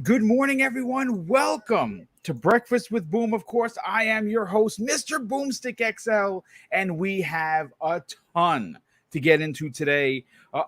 good morning, everyone. Welcome to Breakfast with Boom. Of course, I am your host, Mr. Boomstick XL, and we have a ton to get into today.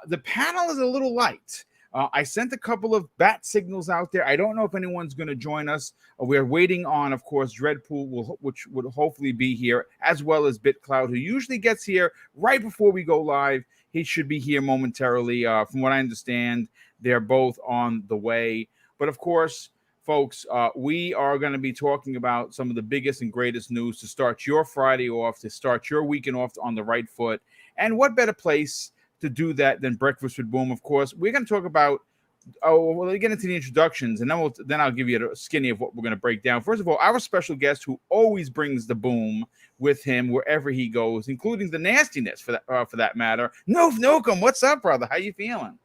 The panel is a little light. I sent a couple of bat signals out there. I don't know if anyone's going to join us. We're waiting on, of course, Dreadpool, which would hopefully be here, as well as BitCloud, who usually gets here right before we go live. He should be here momentarily. From what I understand, they're both on the way. But of course, folks, we are going to be talking about some of the biggest and greatest news to start your Friday off, to start your weekend off on the right foot. And what better place to do that than Breakfast with Boom? Of course, we're going to talk about. We'll get into the introductions, and then I'll give you a skinny of what we're going to break down. First of all, our special guest who always brings the boom with him wherever he goes, including the nastiness for that matter. Noof Nukem, what's up, brother? How you feeling?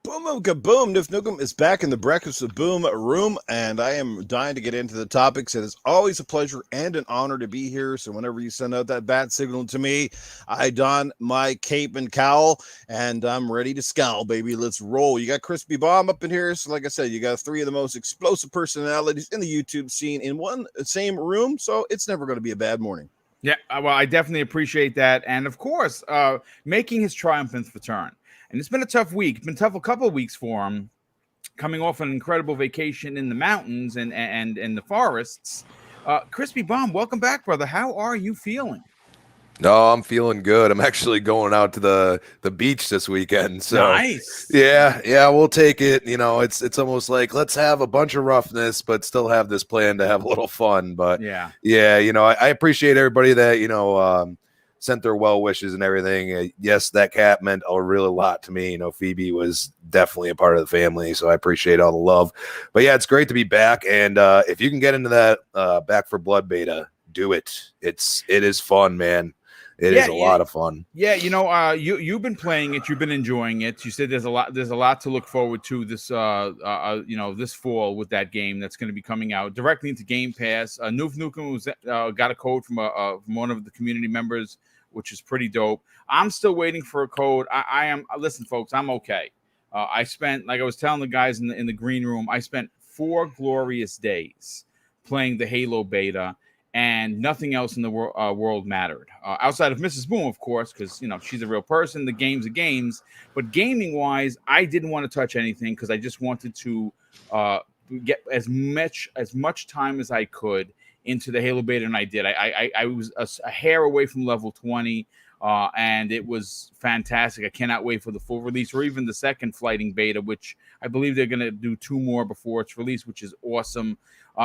Boom, kaboom. Noof Nukem is back in the Breakfast with Boom room, and I am dying to get into the topics. It is always a pleasure and an honor to be here. So whenever you send out that bat signal to me, I don my cape and cowl, and I'm ready to scowl, baby. Let's roll. You got Crispy Bomb up in here. So like I said, you got three of the most explosive personalities in the YouTube scene in one same room. So it's never going to be a bad morning. Yeah, well, I definitely appreciate that. And of course, making his triumphant return. And it's been a tough week. It's been tough a couple of weeks for him, coming off an incredible vacation in the mountains and the forests. Crispy Bomb, welcome back, brother. How are you feeling? No, I'm feeling good. I'm actually going out to the beach this weekend. So nice. Yeah, we'll take it. You know, it's almost like let's have a bunch of roughness, but still have this plan to have a little fun. But yeah, you know, I appreciate everybody that, you know, sent their well wishes and everything. Yes, that cat meant a really lot to me. You know, Phoebe was definitely a part of the family, so I appreciate all the love. But yeah, it's great to be back. And if you can get into that Back for Blood beta, do it. It is fun, man. It is a lot of fun. Yeah, you know, you've been playing it, you've been enjoying it. You said there's a lot to look forward to this you know, this fall with that game that's going to be coming out directly into Game Pass. Noof Nukem got a code from one of the community members, which is pretty dope. I'm still waiting for a code. I am. Listen, folks, I'm okay. I spent, like I was telling the guys in the green room, I spent 4 glorious days playing the Halo beta, and nothing else in the world mattered outside of Mrs. Boom, of course, because you know she's a real person. The game's a games, but gaming-wise, I didn't want to touch anything because I just wanted to get as much time as I could into the Halo beta, and I did. I was a hair away from level 20, and it was fantastic. I cannot wait for the full release or even the second flighting beta, which I believe they're going to do 2 more before it's released, which is awesome.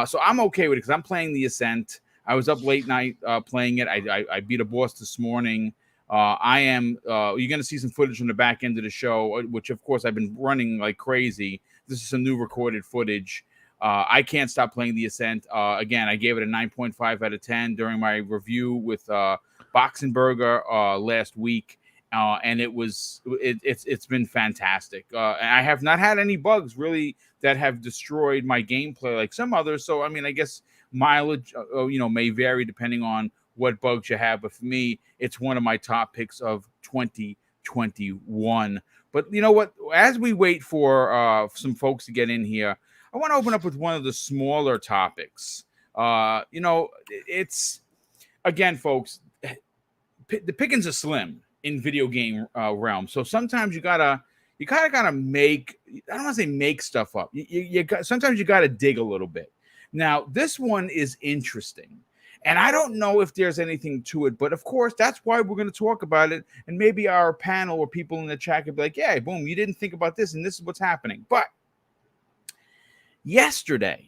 So I'm okay with it because I'm playing the Ascent. I was up late night playing it. I beat a boss this morning. You're going to see some footage on the back end of the show, which, of course, I've been running like crazy. This is some new recorded footage. I can't stop playing the Ascent. Again, I gave it a 9.5 out of 10 during my review with Boxenberger last week. And it's been fantastic. And I have not had any bugs really that have destroyed my gameplay like some others. So, I mean, I guess mileage, you know, may vary depending on what bugs you have. But for me, it's one of my top picks of 2021. But you know what? As we wait for some folks to get in here, I want to open up with one of the smaller topics. You know, it's, again, folks, the pickings are slim in video game realm. So sometimes you kind of gotta make, I don't want to say make stuff up. Sometimes you gotta dig a little bit. Now, this one is interesting, and I don't know if there's anything to it, but of course, that's why we're going to talk about it, and maybe our panel or people in the chat could be like, yeah, boom, you didn't think about this, and this is what's happening. But yesterday,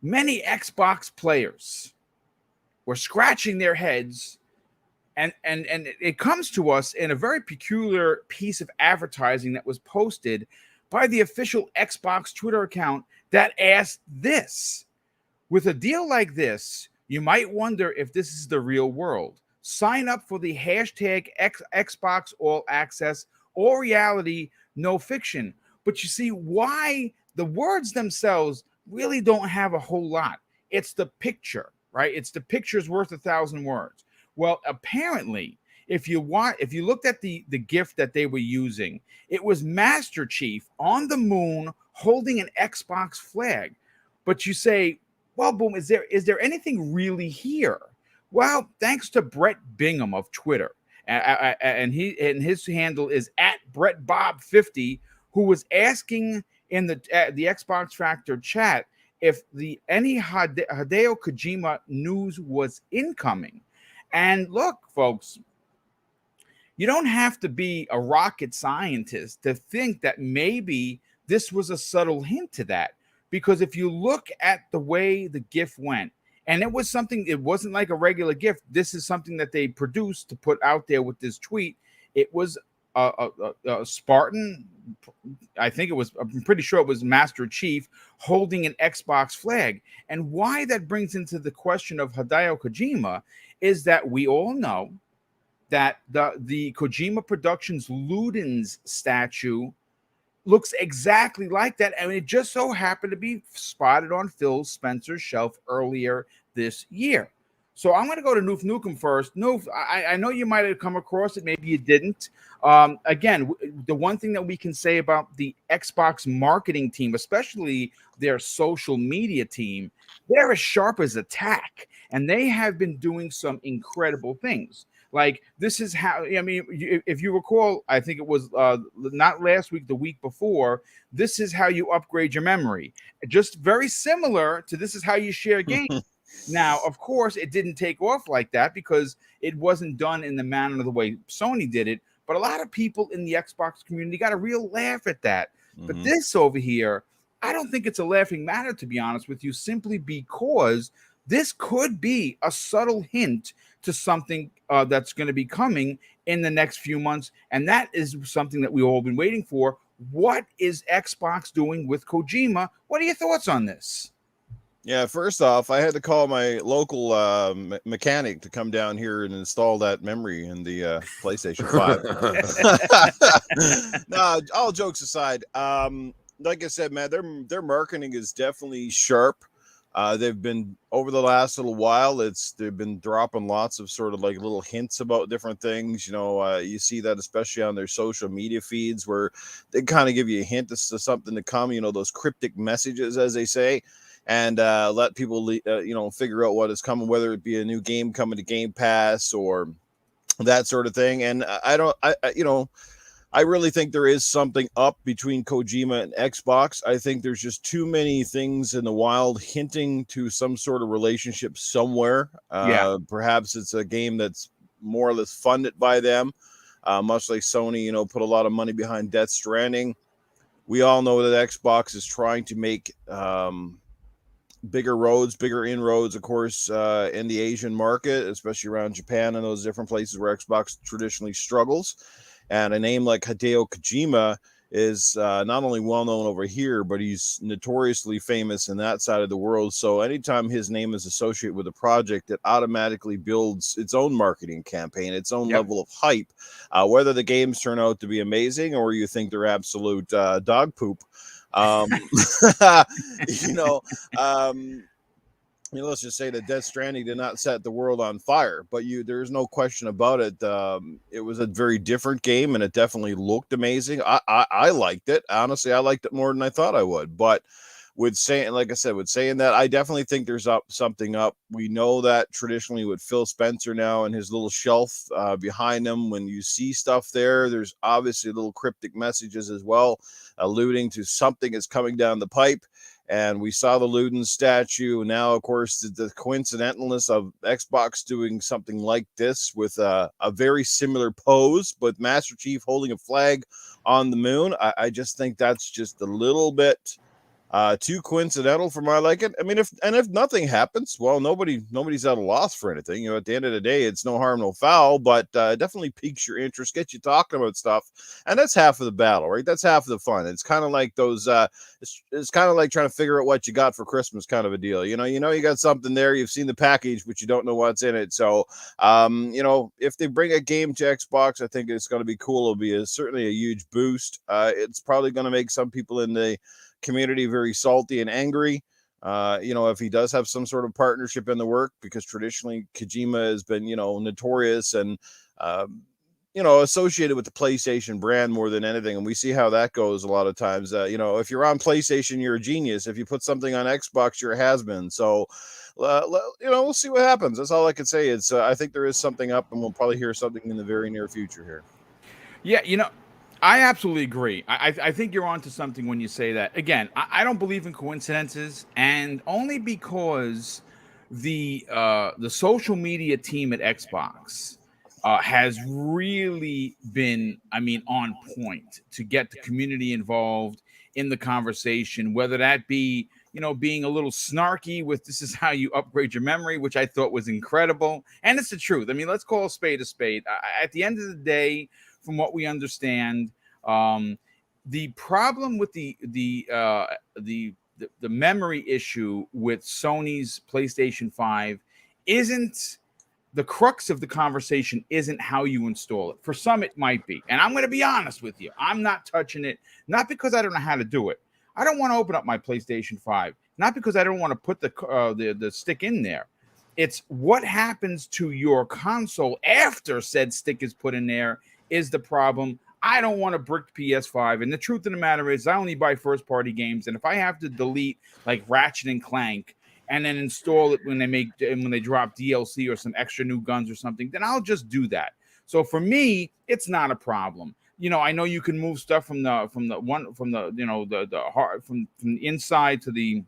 many Xbox players were scratching their heads, and it comes to us in a very peculiar piece of advertising that was posted by the official Xbox Twitter account that asked this. With a deal like this, you might wonder if this is the real world. Sign up for the hashtag Xbox All Access, all reality, no fiction. But you see why the words themselves really don't have a whole lot. It's the picture, right? It's the picture's worth 1,000 words. Well, apparently, if you looked at the gift that they were using, it was Master Chief on the moon holding an Xbox flag. But you say, well, boom, is there anything really here? Well, thanks to Brett Bingham of Twitter, and his handle is @BrettBob50, who was asking in the Xbox Factor chat if any Hideo Kojima news was incoming. And look, folks, you don't have to be a rocket scientist to think that maybe this was a subtle hint to that. Because if you look at the way the GIF went, and it wasn't like a regular GIF. This is something that they produced to put out there with this tweet. It was a Spartan. I'm pretty sure it was Master Chief holding an Xbox flag. And why that brings into the question of Hideo Kojima is that we all know that the Kojima Productions Ludens statue looks exactly like that, and it just so happened to be spotted on Phil Spencer's shelf earlier this year. So I'm going to go to Noof Nukem first. Noof, I know you might have come across it, maybe you didn't. Again, the one thing that we can say about the Xbox marketing team, especially their social media team, they're as sharp as a tack, and they have been doing some incredible things. Like, this is how, I mean, if you recall, I think it was not last week, the week before, this is how you upgrade your memory. Just very similar to this is how you share games. Now, of course, it didn't take off like that because it wasn't done in the manner of the way Sony did it. But a lot of people in the Xbox community got a real laugh at that. But this over here, I don't think it's a laughing matter, to be honest with you, simply because this could be a subtle hint to something that's going to be coming in the next few months. And that is something that we've all been waiting for. What is Xbox doing with Kojima? What are your thoughts on this? Yeah, first off, I had to call my local mechanic to come down here and install that memory in the PlayStation 5. No, all jokes aside, like I said, man, their marketing is definitely sharp. They've been, over the last little while, they've been dropping lots of sort of like little hints about different things. You know, you see that especially on their social media feeds where they kind of give you a hint as to something to come, you know, those cryptic messages, as they say, and let people, figure out what is coming, whether it be a new game coming to Game Pass or that sort of thing. And I really think there is something up between Kojima and Xbox. I think there's just too many things in the wild hinting to some sort of relationship somewhere. Perhaps it's a game that's more or less funded by them, much like Sony, put a lot of money behind Death Stranding. We all know that Xbox is trying to make bigger inroads, of course, in the Asian market, especially around Japan and those different places where Xbox traditionally struggles. And a name like Hideo Kojima is not only well known over here, but he's notoriously famous in that side of the world. So anytime his name is associated with a project, it automatically builds its own marketing campaign, its own level of hype. Whether the games turn out to be amazing or you think they're absolute dog poop, let's just say that Death Stranding did not set the world on fire, but there's no question about it. It was a very different game, and it definitely looked amazing. I liked it. Honestly, I liked it more than I thought I would. But with saying that, I definitely think there's something up. We know that traditionally with Phil Spencer now and his little shelf behind him, when you see stuff there's obviously little cryptic messages as well, alluding to something is coming down the pipe. And we saw the Ludens statue. Now, of course, the coincidentalness of Xbox doing something like this with a very similar pose, but Master Chief holding a flag on the moon. I just think that's just a little bit too coincidental for my liking. I mean, if nothing happens, well, nobody's at a loss for anything. At the end of the day, it's no harm, no foul, but definitely piques your interest, gets you talking about stuff, and that's half of the battle, right? That's half of the fun. It's kind of like those. It's kind of like trying to figure out what you got for Christmas, kind of a deal. You got something there. You've seen the package, but you don't know what's in it. So, if they bring a game to Xbox, I think it's going to be cool. It'll be certainly a huge boost. It's probably going to make some people in the community very salty and angry, if he does have some sort of partnership in the work, because traditionally Kojima has been, notorious and associated with the PlayStation brand more than anything. And we see how that goes a lot of times. If you're on PlayStation, you're a genius. If you put something on Xbox, you're a has-been. So, we'll see what happens. That's all I can say. It's I think there is something up, and we'll probably hear something in the very near future here. Yeah, I absolutely agree. I think you're onto something when you say that. Again, I don't believe in coincidences, and only because the social media team at Xbox has really been, on point to get the community involved in the conversation, whether that be, being a little snarky with this is how you upgrade your memory, which I thought was incredible. And it's the truth. Let's call a spade a spade. At the end of the day, from what we understand, the problem with the memory issue with Sony's PlayStation 5 isn't the crux of the conversation, isn't how you install it. For some, it might be. And I'm going to be honest with you. I'm not touching it, not because I don't know how to do it. I don't want to open up my PlayStation 5, not because I don't want to put the stick in there. It's what happens to your console after said stick is put in there is the problem. I don't want a bricked PS5. And the truth of the matter is I only buy first-party games. And if I have to delete like Ratchet and Clank and then install it when they drop DLC or some extra new guns or something, then I'll just do that. So for me, it's not a problem. I know you can move stuff from the inside to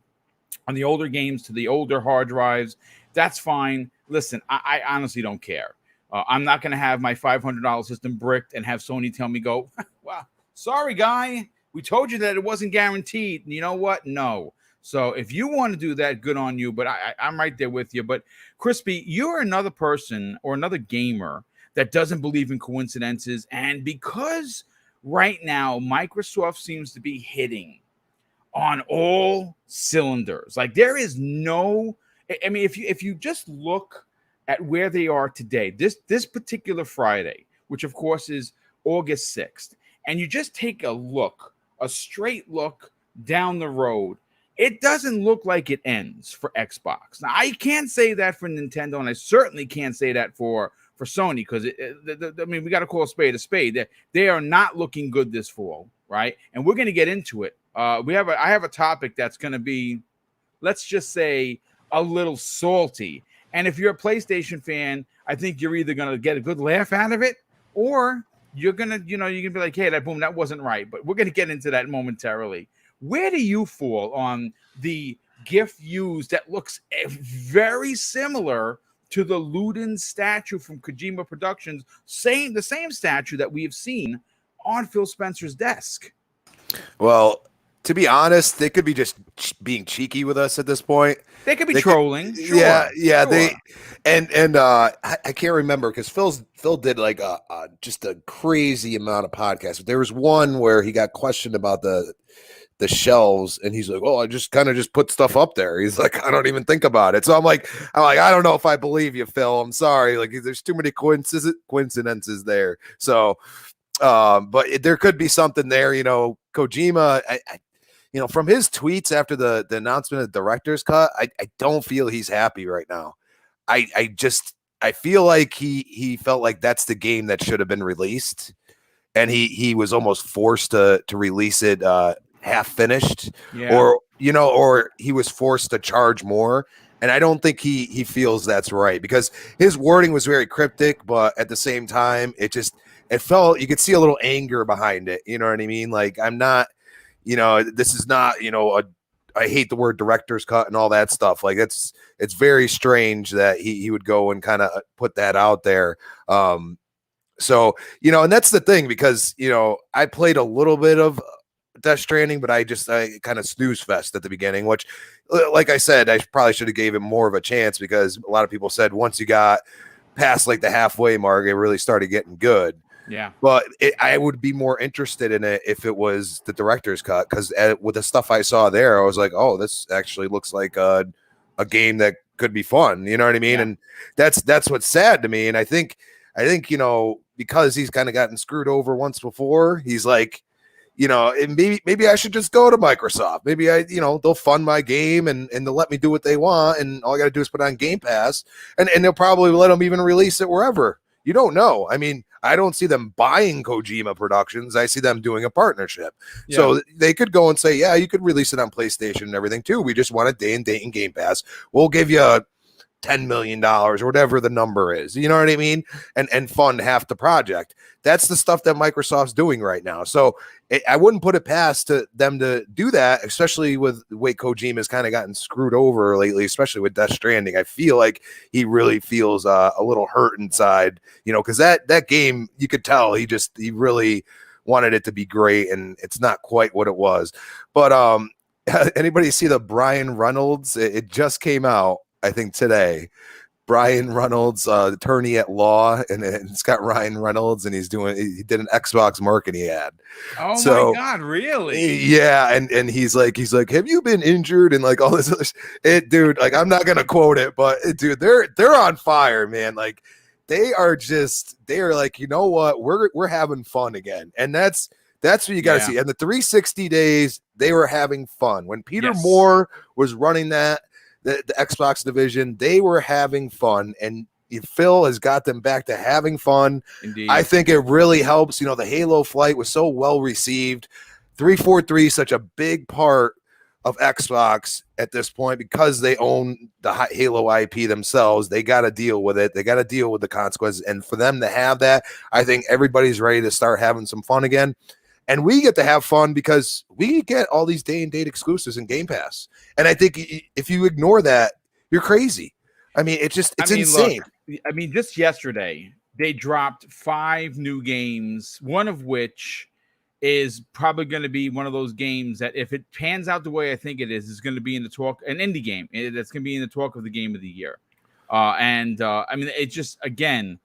on the older games to the older hard drives. That's fine. Listen, I honestly don't care. I'm not going to have my $500 system bricked and have Sony tell me, go, well, sorry, guy. We told you that it wasn't guaranteed. And you know what? No. So if you want to do that, good on you. But I'm right there with you. But Crispy, you're another person or another gamer that doesn't believe in coincidences. And because right now Microsoft seems to be hitting on all cylinders, like there is no, if you just look at where they are today, this particular Friday, which of course is August 6th, and you just take a straight look down the road, it doesn't look like it ends for Xbox. Now, I can't say that for Nintendo, and I certainly can't say that for Sony, because we got to call a spade a spade. They are not looking good this fall, right? And we're going to get into it. I have a topic that's going to be, let's just say, a little salty. And if you're a PlayStation fan, I think you're either going to get a good laugh out of it, or you're going to be like, hey, that wasn't right. But we're going to get into that momentarily. Where do you fall on the GIF used that looks very similar to the Ludens statue from Kojima Productions, the same statue that we have seen on Phil Spencer's desk? Well, to be honest, they could be just being cheeky with us at this point. They could be trolling. Sure, yeah. Sure. They and I can't remember because Phil did like just a crazy amount of podcasts. But there was one where he got questioned about the shelves, and he's like, "Oh, I just kind of just put stuff up there." He's like, "I don't even think about it." So I'm like, I don't know if I believe you, Phil. I'm sorry. Like, there's too many coincidences there. So, but there could be something there. Kojima. From his tweets after the announcement of the director's cut, I don't feel he's happy right now. I feel like he felt like that's the game that should have been released, and he was almost forced to release it half finished, or he was forced to charge more. And I don't think he feels that's right, because his wording was very cryptic, but at the same time, it felt, you could see a little anger behind it. You know what I mean? Like, I'm not, this is not, I hate the word director's cut and all that stuff. Like, it's very strange that he would go and kind of put that out there. So, and that's the thing, because, I played a little bit of Death Stranding, but I kind of snooze fest at the beginning, which, like I said, I probably should have gave it more of a chance, because a lot of people said once you got past like the halfway mark, it really started getting good. Yeah. But I would be more interested in it if it was the director's cut, because with the stuff I saw there, I was like, oh, this actually looks like a game that could be fun. You know what I mean? Yeah. And that's what's sad to me. And I think, because he's kind of gotten screwed over once before, he's like, and maybe I should just go to Microsoft. Maybe they'll fund my game and they'll let me do what they want, and all I got to do is put on Game Pass, and they'll probably let them even release it wherever. You don't know. I mean, I don't see them buying Kojima Productions. I see them doing a partnership. Yeah. So they could go and say, yeah, you could release it on PlayStation and everything too. We just want a day and date in Game Pass. We'll give you $10 million or whatever the number is, you know what I mean? And fund half the project. That's the stuff that Microsoft's doing right now. So I wouldn't put it past to them to do that, especially with the way Kojima's kind of gotten screwed over lately, especially with Death Stranding. I feel like he really feels a little hurt inside, you know, because that game, you could tell he really wanted it to be great, and it's not quite what it was. But anybody see the Brian Reynolds? It just came out, I think, today. Brian Reynolds, attorney at law, and it's got Ryan Reynolds, and he did an Xbox marketing ad. Oh, so, my God, really? Yeah, and he's like, have you been injured? And like all this other dude, like, I'm not gonna quote it, but dude, they're on fire, man. Like they are like, you know what, we're having fun again, and that's what you got to see. And the 360 days, they were having fun when Peter Moore was running that. The Xbox division, they were having fun, and Phil has got them back to having fun. Indeed. I think it really helps. You know, the Halo flight was so well received. 343 is such a big part of Xbox at this point because they own the Halo IP themselves. They got to deal with it. They got to deal with the consequences. And for them to have that, I think everybody's ready to start having some fun again. And we get to have fun because we get all these day and date exclusives in Game Pass. And I think if you ignore that, you're crazy. I mean, it's insane. Look, I mean, just yesterday, they dropped 5 new games, one of which is probably going to be one of those games that if it pans out the way I think it is going to be in the talk, an indie game that's going to be in the talk of the game of the year. I mean, it just, again,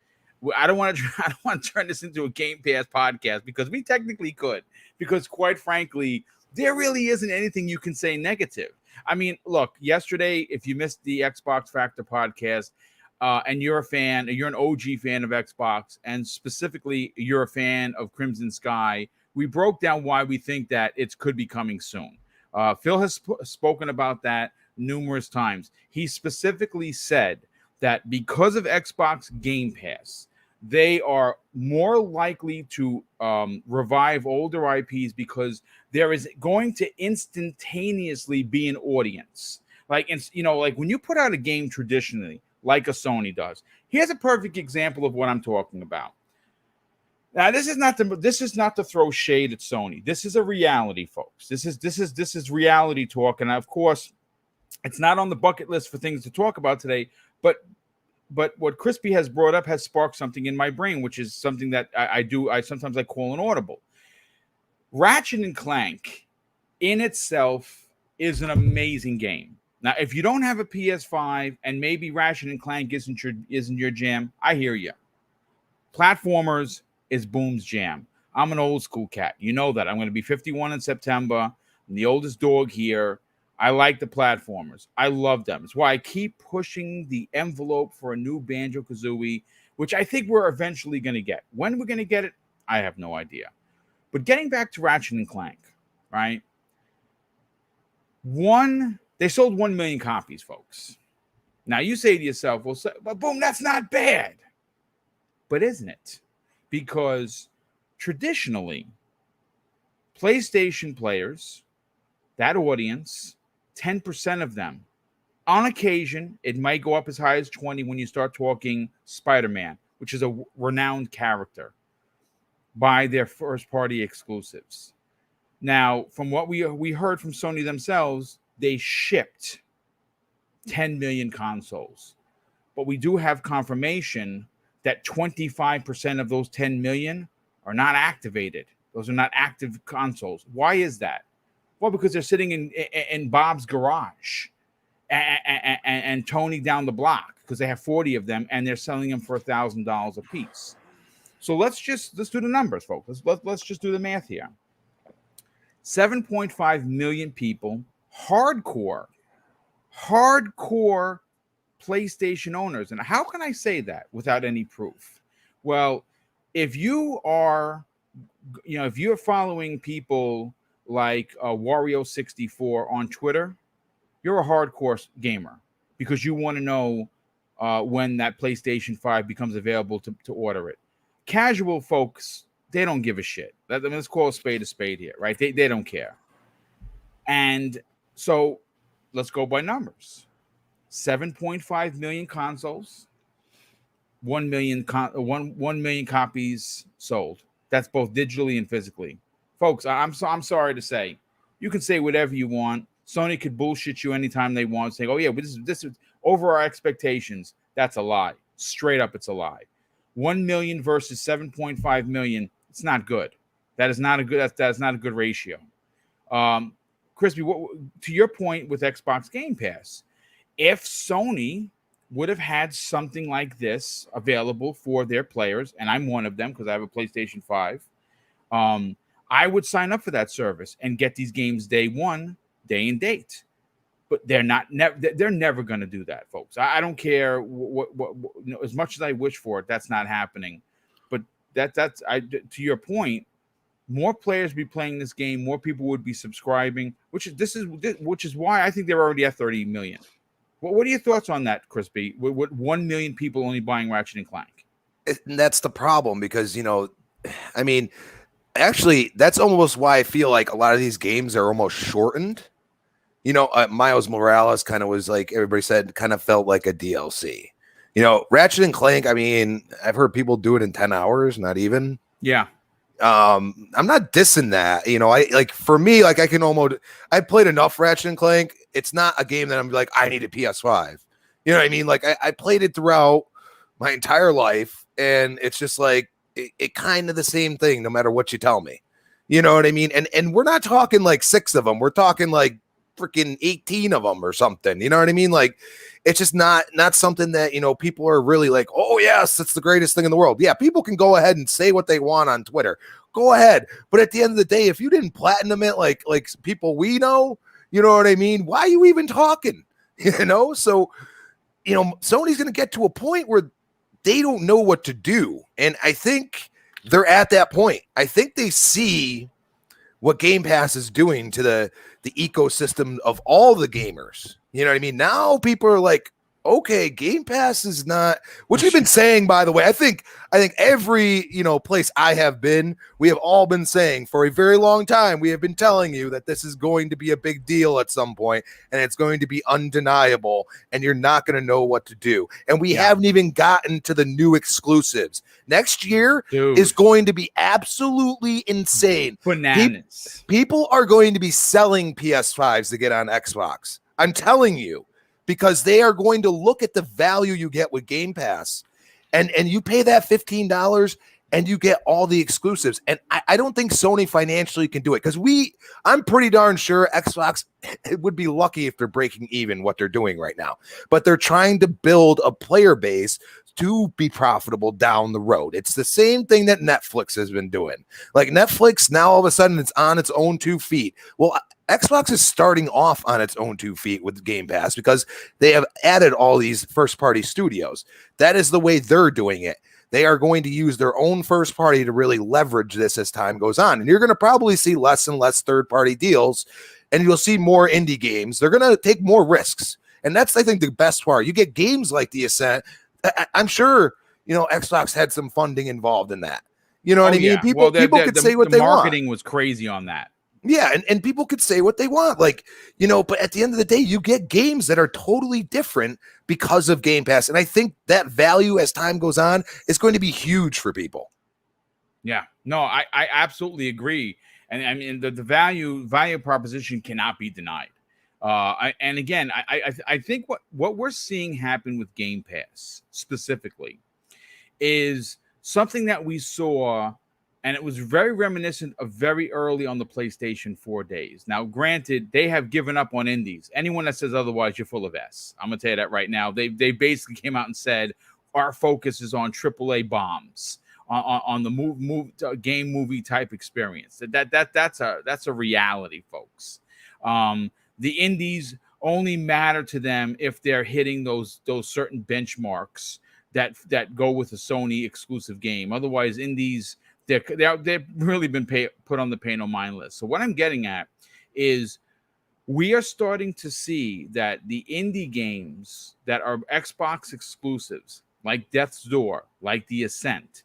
I don't want to turn this into a Game Pass podcast because we technically could, because quite frankly, there really isn't anything you can say negative. I mean, look, yesterday, if you missed the Xbox Factor podcast and you're a fan, you're an OG fan of Xbox, and specifically you're a fan of Crimson Sky, we broke down why we think that it could be coming soon. Phil has spoken about that numerous times. He specifically said that because of Xbox Game Pass, they are more likely to revive older IPs because there is going to instantaneously be an audience. Like, you know, like when you put out a game traditionally, like a Sony does. Here's a perfect example of what I'm talking about. Now, this is not to throw shade at Sony. This is a reality, folks. This is reality talk, and of course, it's not on the bucket list for things to talk about today. But what Crispy has brought up has sparked something in my brain, which is something that I sometimes call an audible. Ratchet and Clank in itself is an amazing game. Now, if you don't have a PS5 and maybe Ratchet and Clank isn't your jam, I hear you. Platformers is Boom's jam. I'm an old school cat. You know that. I'm going to be 51 in September. I'm the oldest dog here. I like the platformers. I love them. It's why I keep pushing the envelope for a new Banjo-Kazooie, which I think we're eventually going to get. When we're going to get it, I have no idea. But getting back to Ratchet and Clank, right? They sold 1 million copies, folks. Now you say to yourself, well, but Boom, that's not bad. But isn't it? Because traditionally, PlayStation players, that audience, 10% of them, on occasion, it might go up as high as 20 when you start talking Spider-Man, which is a renowned character, buy their first-party exclusives. Now, from what we heard from Sony themselves, they shipped 10 million consoles. But we do have confirmation that 25% of those 10 million are not activated. Those are not active consoles. Why is that? Well, because they're sitting in Bob's garage and Tony down the block because they have 40 of them and they're selling them for $1,000 a piece. So let's do the numbers, folks. Let's just do the math here. 7.5 million people, hardcore PlayStation owners. And how can I say that without any proof? Well, if you're following people like Wario64 on Twitter, you're a hardcore gamer because you want to know when that PlayStation 5 becomes available to order it. Casual folks, they don't give a shit. I mean, let's call a spade here, right? They don't care. And so let's go by numbers. 7.5 million consoles, 1 million 1 million copies sold. That's both digitally and physically. Folks, I'm sorry to say, you can say whatever you want. Sony could bullshit you anytime they want, saying, "Oh yeah, but this is over our expectations." That's a lie. Straight up, it's a lie. 1 million versus 7.5 million. It's not good. That is not a good. That's not a good ratio. Crispy, to your point with Xbox Game Pass, if Sony would have had something like this available for their players, and I'm one of them because I have a PlayStation 5, I would sign up for that service and get these games day one, day and date. But they're not. They're never going to do that, folks. I don't care what as much as I wish for it. That's not happening. But that's to your point. More players be playing this game. More people would be subscribing. Which is why I think they're already at 30 million. What are your thoughts on that, Crispy? With 1 million people only buying Ratchet and Clank? And that's the problem because, I mean, actually, that's almost why I feel like a lot of these games are almost shortened. Miles Morales kind of was like everybody said, kind of felt like a DLC. Ratchet and Clank, I mean, I've heard people do it in 10 hours, not even. Yeah. I'm not dissing that. For me, I played enough Ratchet and Clank. It's not a game that I'm like, I need a PS5. You know what I mean? Like I played it throughout my entire life, and it's just like it kind of the same thing, no matter what you tell me. You know what I mean? And we're not talking like 6 of them. We're talking like freaking 18 of them or something. You know what I mean? Like it's just not something that, people are really like, oh yes, it's the greatest thing in the world. Yeah, people can go ahead and say what they want on Twitter. Go ahead. But at the end of the day, if you didn't platinum it like people we know, you know what I mean? Why are you even talking? So, Sony's going to get to a point where they don't know what to do. And I think they're at that point. I think they see what Game Pass is doing to the ecosystem of all the gamers. You know what I mean? Now people are like, okay, Game Pass is not, which we've been saying, by the way. I think every, place I have been, we have all been saying for a very long time, we have been telling you that this is going to be a big deal at some point, and it's going to be undeniable, and you're not going to know what to do. And we haven't even gotten to the new exclusives. Next year is going to be absolutely insane. Bananas. People are going to be selling PS5s to get on Xbox. I'm telling you. Because they are going to look at the value you get with Game Pass, and you pay that $15 and you get all the exclusives. And I don't think Sony financially can do it because I'm pretty darn sure Xbox would be lucky if they're breaking even what they're doing right now. But they're trying to build a player base to be profitable down the road. It's the same thing that Netflix has been doing. Like Netflix, now all of a sudden it's on its own 2 feet. Well, Xbox is starting off on its own 2 feet with Game Pass because they have added all these first-party studios. That is the way they're doing it. They are going to use their own first party to really leverage this as time goes on. And you're going to probably see less and less third-party deals, and you'll see more indie games. They're going to take more risks. And that's, I think, the best part. You get games like The Ascent. I'm sure, Xbox had some funding involved in that. You know what I mean? Yeah. People could say what they want. The marketing was crazy on that. Yeah, and people could say what they want, but at the end of the day, you get games that are totally different because of Game Pass. And I think that value as time goes on is going to be huge for people. Yeah, no, I absolutely agree. And I mean, the value proposition cannot be denied. I think what we're seeing happen with Game Pass specifically is something that we saw. And it was very reminiscent of very early on the PlayStation 4 days. Now, granted, they have given up on indies. Anyone that says otherwise, you're full of S. I'm going to tell you that right now. They basically came out and said, our focus is on AAA bombs, on the game movie type experience. That's a reality, folks. The indies only matter to them if they're hitting those certain benchmarks that go with a Sony exclusive game. Otherwise, indies... They've really been put on the pay no mind list. So what I'm getting at is we are starting to see that the indie games that are Xbox exclusives, like Death's Door, like The Ascent,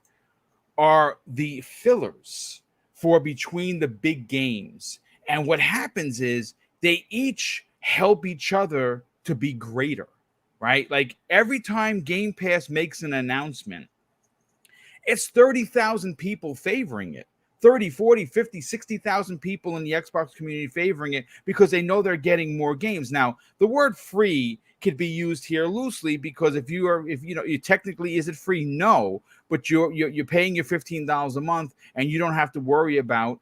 are the fillers for between the big games. And what happens is they each help each other to be greater, right? Like every time Game Pass makes an announcement, it's 30,000 people favoring it. 30, 40, 50, 60,000 people in the Xbox community favoring it because they know they're getting more games. Now, the word free could be used here loosely because if you technically, is it free? No, but you're paying your $15 a month and you don't have to worry about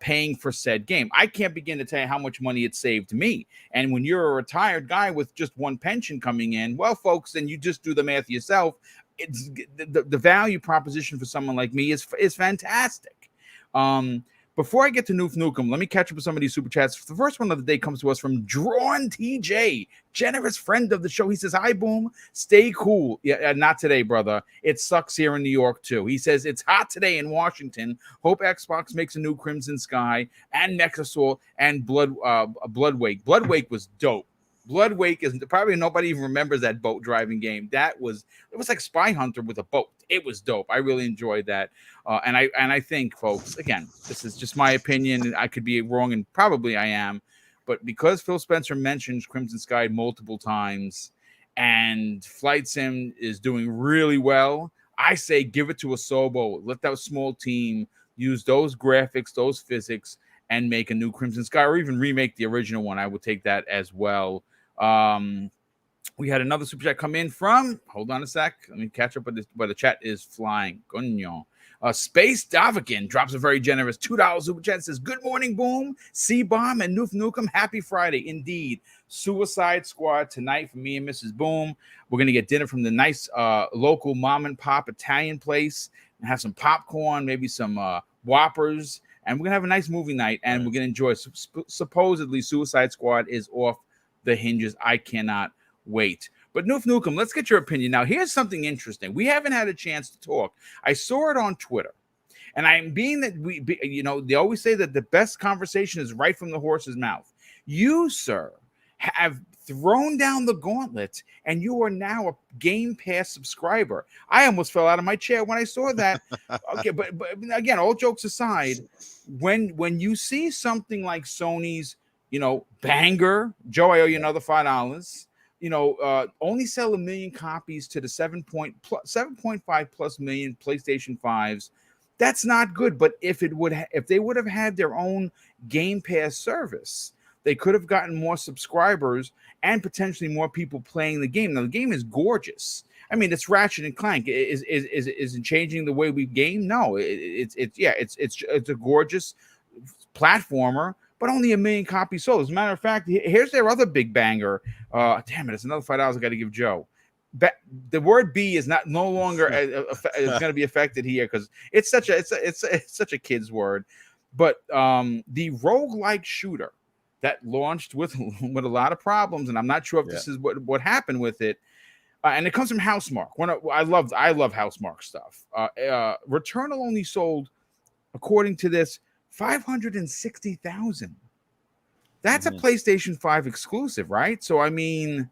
paying for said game. I can't begin to tell you how much money it saved me. And when you're a retired guy with just one pension coming in, well, folks, then you just do the math yourself. It's the value proposition for someone like me is fantastic. Before I get to Noof Nukem, let me catch up with some of these super chats. The first one of the day comes to us from Drawn TJ, generous friend of the show. He says, "Hi, Boom. Stay cool." Yeah, not today, brother. It sucks here in New York, too. He says, "It's hot today in Washington. Hope Xbox makes a new Crimson Sky and Nexus and Blood Wake. Blood Wake was dope. Blood Wake is probably nobody even remembers that boat driving game. It was like Spy Hunter with a boat. It was dope. I really enjoyed that. And I think, folks, again, this is just my opinion. I could be wrong, and probably I am. But because Phil Spencer mentions Crimson Sky multiple times and Flight Sim is doing really well, I say give it to Asobo. Let that small team use those graphics, those physics, and make a new Crimson Sky, or even remake the original one. I would take that as well. We had another super chat come in from, hold on a sec, let me catch up with this, where the chat is flying. Coño. Space Davikin drops a very generous $2 super chat. Says, "Good morning, Boom, C-Bomb, and Noof Nukem. Happy Friday." Indeed. Suicide Squad tonight for me and Mrs. Boom. We're going to get dinner from the nice local mom and pop Italian place and have some popcorn, maybe some Whoppers. And we're going to have a nice movie night, and we're going to enjoy. Supposedly, Suicide Squad is off the hinges. I cannot wait. But Noof Nukem, let's get your opinion. Now, here's something interesting. We haven't had a chance to talk. I saw it on Twitter, and I'm being that they always say that the best conversation is right from the horse's mouth. You, sir, have thrown down the gauntlet, and you are now a Game Pass subscriber. I almost fell out of my chair when I saw that. Okay, but again, all jokes aside, when you see something like Sony's, banger, Joe, I owe you another $5. Only sell 1 million copies to the 7.5 plus million PlayStation 5s. That's not good. But if they would have had their own Game Pass service, they could have gotten more subscribers and potentially more people playing the game. Now, the game is gorgeous. I mean, it's Ratchet and Clank. Is it changing the way we game? No, it's a gorgeous platformer, but only 1 million copies sold. As a matter of fact, here's their other big banger. Damn it, it's another $5 I got to give Joe. The word B is no longer is going to be affected here because it's such a kid's word. But the roguelike shooter that launched with a lot of problems, and I'm not sure if this is what happened with it. And it comes from Housemarque. I love Housemarque stuff. Returnal only sold, according to this, 560,000. That's a PlayStation 5 exclusive, right? So I mean,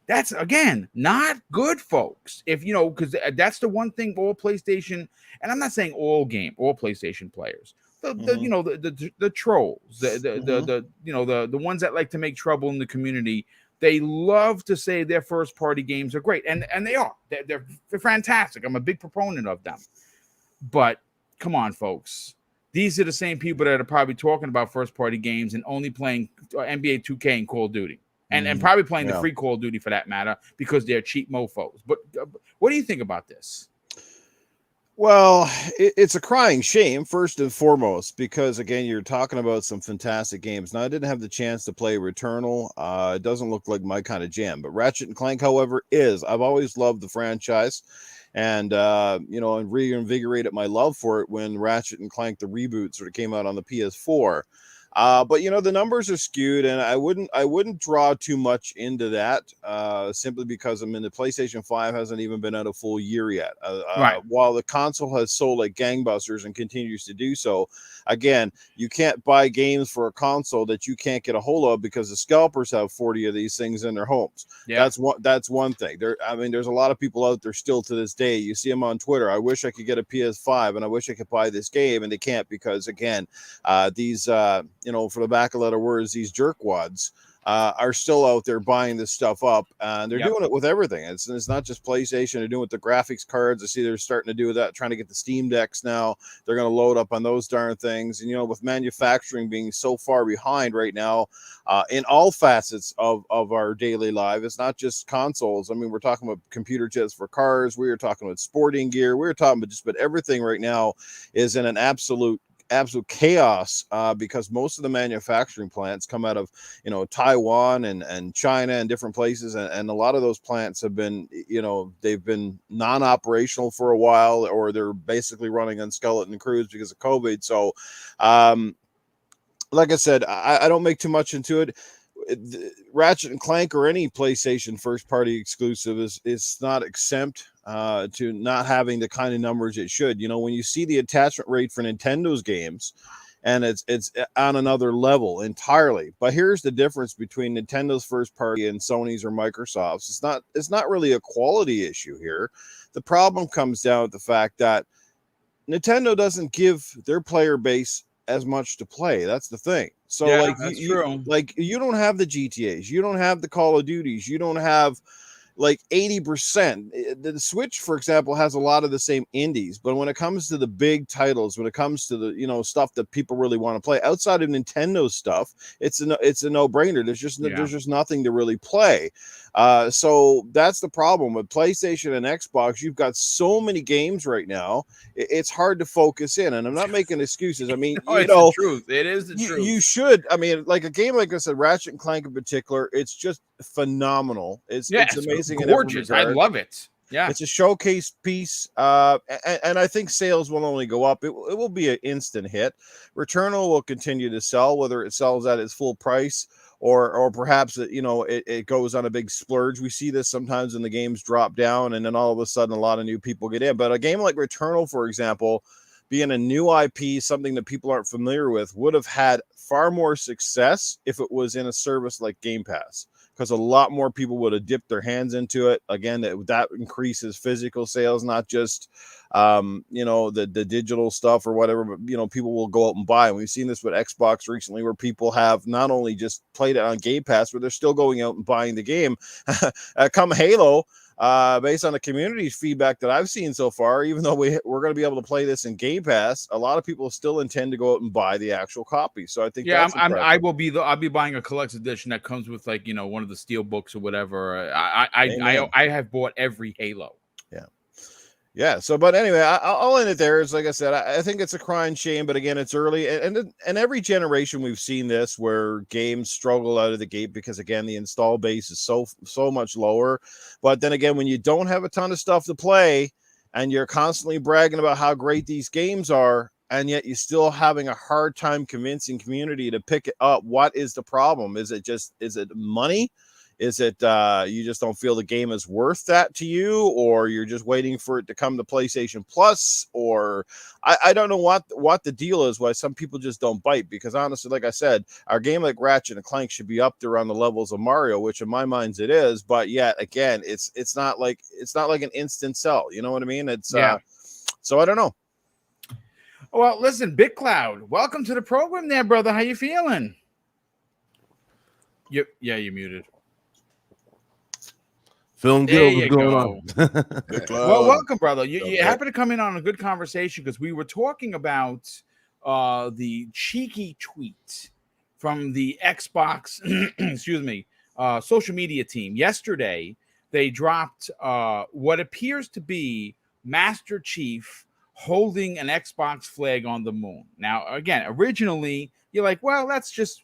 that's again not good, folks. If because that's the one thing all PlayStation, and I'm not saying all PlayStation players, the trolls, the ones that like to make trouble in the community. They love to say their first party games are great, and they are. They're fantastic. I'm a big proponent of them. But come on, folks. These are the same people that are probably talking about first party games and only playing NBA 2K and Call of Duty, and probably playing the free Call of Duty for that matter because they're cheap mofos. But what do you think about this? Well, it's a crying shame, first and foremost, because, again, you're talking about some fantastic games. Now, I didn't have the chance to play Returnal. It doesn't look like my kind of jam. But Ratchet & Clank, however, is. I've always loved the franchise. And, and reinvigorated my love for it when Ratchet & Clank, the reboot, sort of came out on the PS4. But you know, the numbers are skewed, and I wouldn't draw too much into that, simply because I mean the PlayStation 5 hasn't even been out a full year yet. Right. While the console has sold like gangbusters and continues to do so, again, you can't buy games for a console that you can't get a hold of because the scalpers have 40 of these things in their homes. Yeah. That's one thing. I mean, there's a lot of people out there still to this day. You see them on Twitter. I wish I could get a PS5 and I wish I could buy this game, and they can't because again, these you know, for the back of letter words, these jerkwads are still out there buying this stuff up, and they're doing it with everything. It's not just PlayStation. They're doing it with the graphics cards. I see they're starting to do that, trying to get the Steam Decks now. They're going to load up on those darn things. And you know, with manufacturing being so far behind right now, in all facets of our daily life, it's not just consoles. I mean, we're talking about computer chips for cars. We are talking about sporting gear. We're talking about just about everything right now is in an absolute chaos, because most of the manufacturing plants come out of, you know, Taiwan and China and different places, and a lot of those plants have been, you know, they've been non-operational for a while, or they're basically running on skeleton crews because of COVID. So like I said, I don't make too much into it. Ratchet and Clank or any PlayStation first party exclusive is not exempt to not having the kind of numbers it should. You know, when you see the attachment rate for Nintendo's games, and it's on another level entirely. But here's the difference between Nintendo's first party and Sony's or Microsoft's. It's not really a quality issue here. The problem comes down to the fact that Nintendo doesn't give their player base as much to play. That's the thing. So yeah, like that's true. Like you don't have the GTAs, you don't have the Call of Duties, you don't have like 80%. The Switch, for example, has a lot of the same indies, but when it comes to the big titles, when it comes to the, you know, stuff that people really want to play outside of Nintendo stuff, it's a no-brainer. There's just nothing to really play. So that's the problem with PlayStation and Xbox. You've got so many games right now, it's hard to focus in. And I'm not making excuses. I mean, no, it's the truth. It is the truth. You should. I mean, like a game like I said, Ratchet and Clank in particular, it's just phenomenal. It's amazing, gorgeous. I love it. Yeah, it's a showcase piece, and I think sales will only go up. It will be an instant hit. Returnal will continue to sell, whether it sells at its full price or perhaps it goes on a big splurge. We see this sometimes when the games drop down, and then all of a sudden a lot of new people get in. But a game like Returnal, for example, being a new IP, something that people aren't familiar with, would have had far more success if it was in a service like Game Pass, because a lot more people would have dipped their hands into it. Again, that increases physical sales, not just the digital stuff or whatever, but people will go out and buy. And we've seen this with Xbox recently, where people have not only just played it on Game Pass, but they're still going out and buying the game. Come Halo, based on the community's feedback that I've seen so far, even though we're going to be able to play this in Game Pass, a lot of people still intend to go out and buy the actual copy. So I think I'll be buying a collector's edition that comes with one of the steel books or whatever. I have bought every Halo. Yeah. So, but anyway, I'll end it there. It's like I said, I think it's a crying shame, but again, it's early, and every generation we've seen this, where games struggle out of the gate because again, the install base is so much lower. But then again, when you don't have a ton of stuff to play, and you're constantly bragging about how great these games are, and yet you're still having a hard time convincing community to pick it up, what is the problem? Is it money? Is it you just don't feel the game is worth that to you, or you're just waiting for it to come to PlayStation Plus, or I don't know what the deal is, why some people just don't bite? Because honestly, like I said, our game like Ratchet and Clank should be up there on the levels of Mario, which in my mind it is, but yet again, it's not like an instant sell. You know what I mean? It's so I don't know. Well, listen, BitCloud, welcome to the program there, brother. How you feeling? You're muted. Feeling good. What's going on? Well, welcome, brother. You happen to come in on a good conversation, because we were talking about the cheeky tweet from the Xbox, social media team. Yesterday, they dropped what appears to be Master Chief holding an Xbox flag on the moon. Now, again, originally, you're like, well, that's just,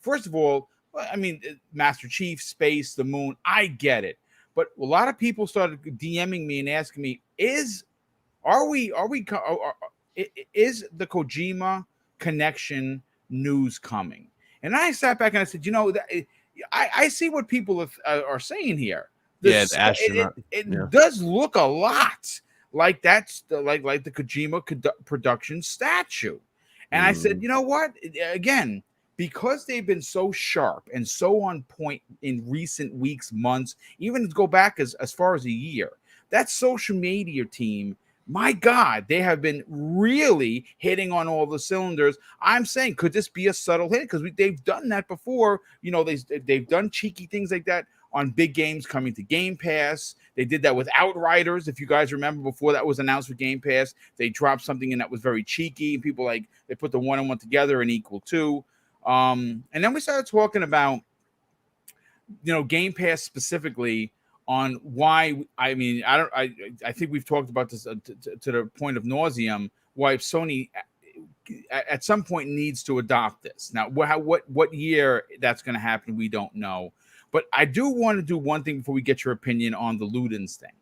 first of all, I mean, Master Chief, space, the moon, I get it. But a lot of people started DMing me and asking me, is the Kojima connection news coming. And I sat back and I said, I see what people are saying here. It does look a lot like that's like the Kojima Production Statue. And I said, you know what? Again, because they've been so sharp and so on point in recent weeks, months, even to go back as far as a year, that social media team, my God, they have been really hitting on all the cylinders. I'm saying, could this be a subtle hit? Because they've done that before. They've done cheeky things like that on big games coming to Game Pass. They did that with Outriders. If you guys remember, before that was announced with Game Pass, they dropped something in that was very cheeky. People they put the 1 and 1 together and equal 2. And then we started talking about, Game Pass specifically, on why. I mean, I think we've talked about this to the point of nauseum. Why Sony at some point needs to adopt this. Now, what year that's going to happen, we don't know. But I do want to do one thing before we get your opinion on the Ludens thing,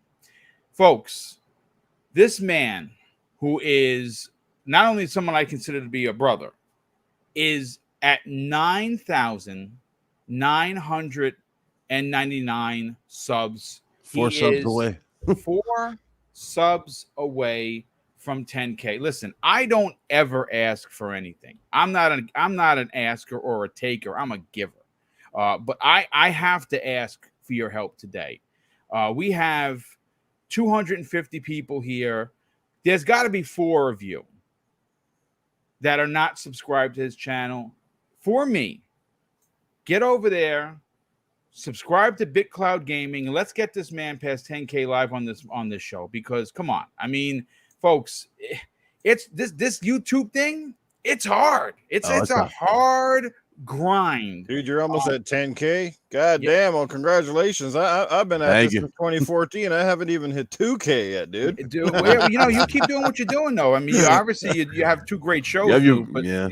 folks. This man, who is not only someone I consider to be a brother, is at 9,999 subs. 4 subs away. 4 subs away from 10K. Listen, I don't ever ask for anything. I'm not an asker or a taker. I'm a giver. But I have to ask for your help today. We have 250 people here. There's got to be 4 of you that are not subscribed to his channel. For me, get over there, subscribe to BitCloud Gaming, and let's get this man past 10K live on this show. Because come on, I mean, folks, it's this YouTube thing. It's hard. It's a hard grind, dude. You're almost at 10K. God damn! Well, congratulations. I've been at this since 2014. I haven't even hit 2K yet, dude. Well, you keep doing what you're doing, though. I mean, obviously you have 2 great shows, but you'll get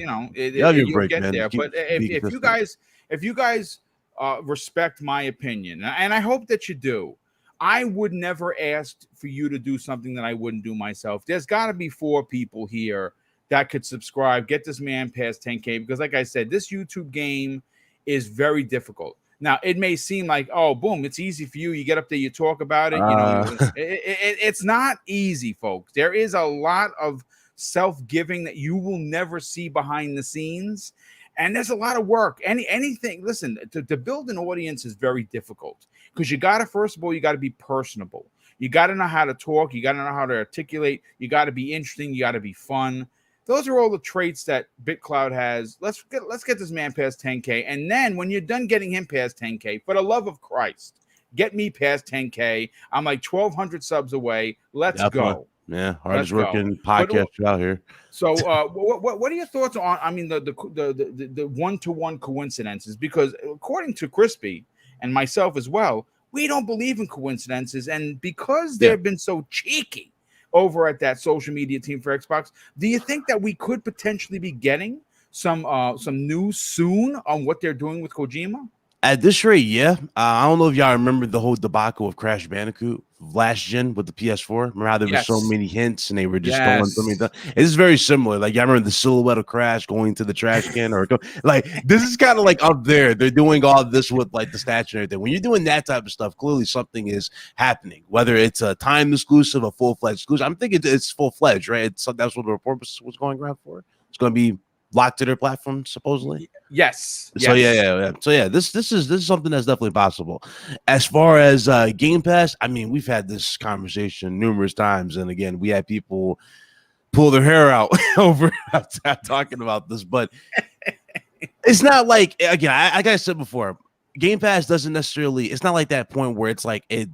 there. But if you guys respect my opinion, and I hope that you do, I would never ask for you to do something that I wouldn't do myself. There's got to be 4 people here that could subscribe, get this man past 10K, because like I said, this YouTube game is very difficult. Now, it may seem like, oh, boom, it's easy for you. You get up there, you talk about it. It's not easy, folks. There is a lot of self-giving that you will never see behind the scenes. And there's a lot of work. Anything, listen, to build an audience is very difficult, because you got to, first of all, you got to be personable. You got to know how to talk. You got to know how to articulate. You got to be interesting. You got to be fun. Those are all the traits that BitCloud has. Let's get this man past 10K. And then when you're done getting him past 10K, for the love of Christ, get me past 10K. I'm like 1,200 subs away. Let's go. Yeah, hardest working podcast out here. So, what are your thoughts on? I mean, the one-to-one coincidences, because according to Crispy and myself as well, we don't believe in coincidences, and because they've been so cheeky over at that social media team for Xbox, do you think that we could potentially be getting some news soon on what they're doing with Kojima? At this rate, yeah. I don't know if y'all remember the whole debacle of Crash Bandicoot last gen with the PS4. Remember how there were so many hints and they were just going so many. It's very similar. Like, I remember the silhouette of Crash going to the trash can, or like this is kind of like up there. They're doing all this with like the statue and everything. When you're doing that type of stuff, clearly something is happening. Whether it's a time exclusive, a full-fledged exclusive. I'm thinking it's full-fledged, right? That's what the report was going around for. It's going to be locked to their platform, supposedly. Yes. So yeah. So yeah, this is something that's definitely possible. As far as Game Pass, I mean, we've had this conversation numerous times, and again, we had people pull their hair out over talking about this, but it's not like, again, like I said before, Game Pass doesn't necessarily. It's not like that point where it's like it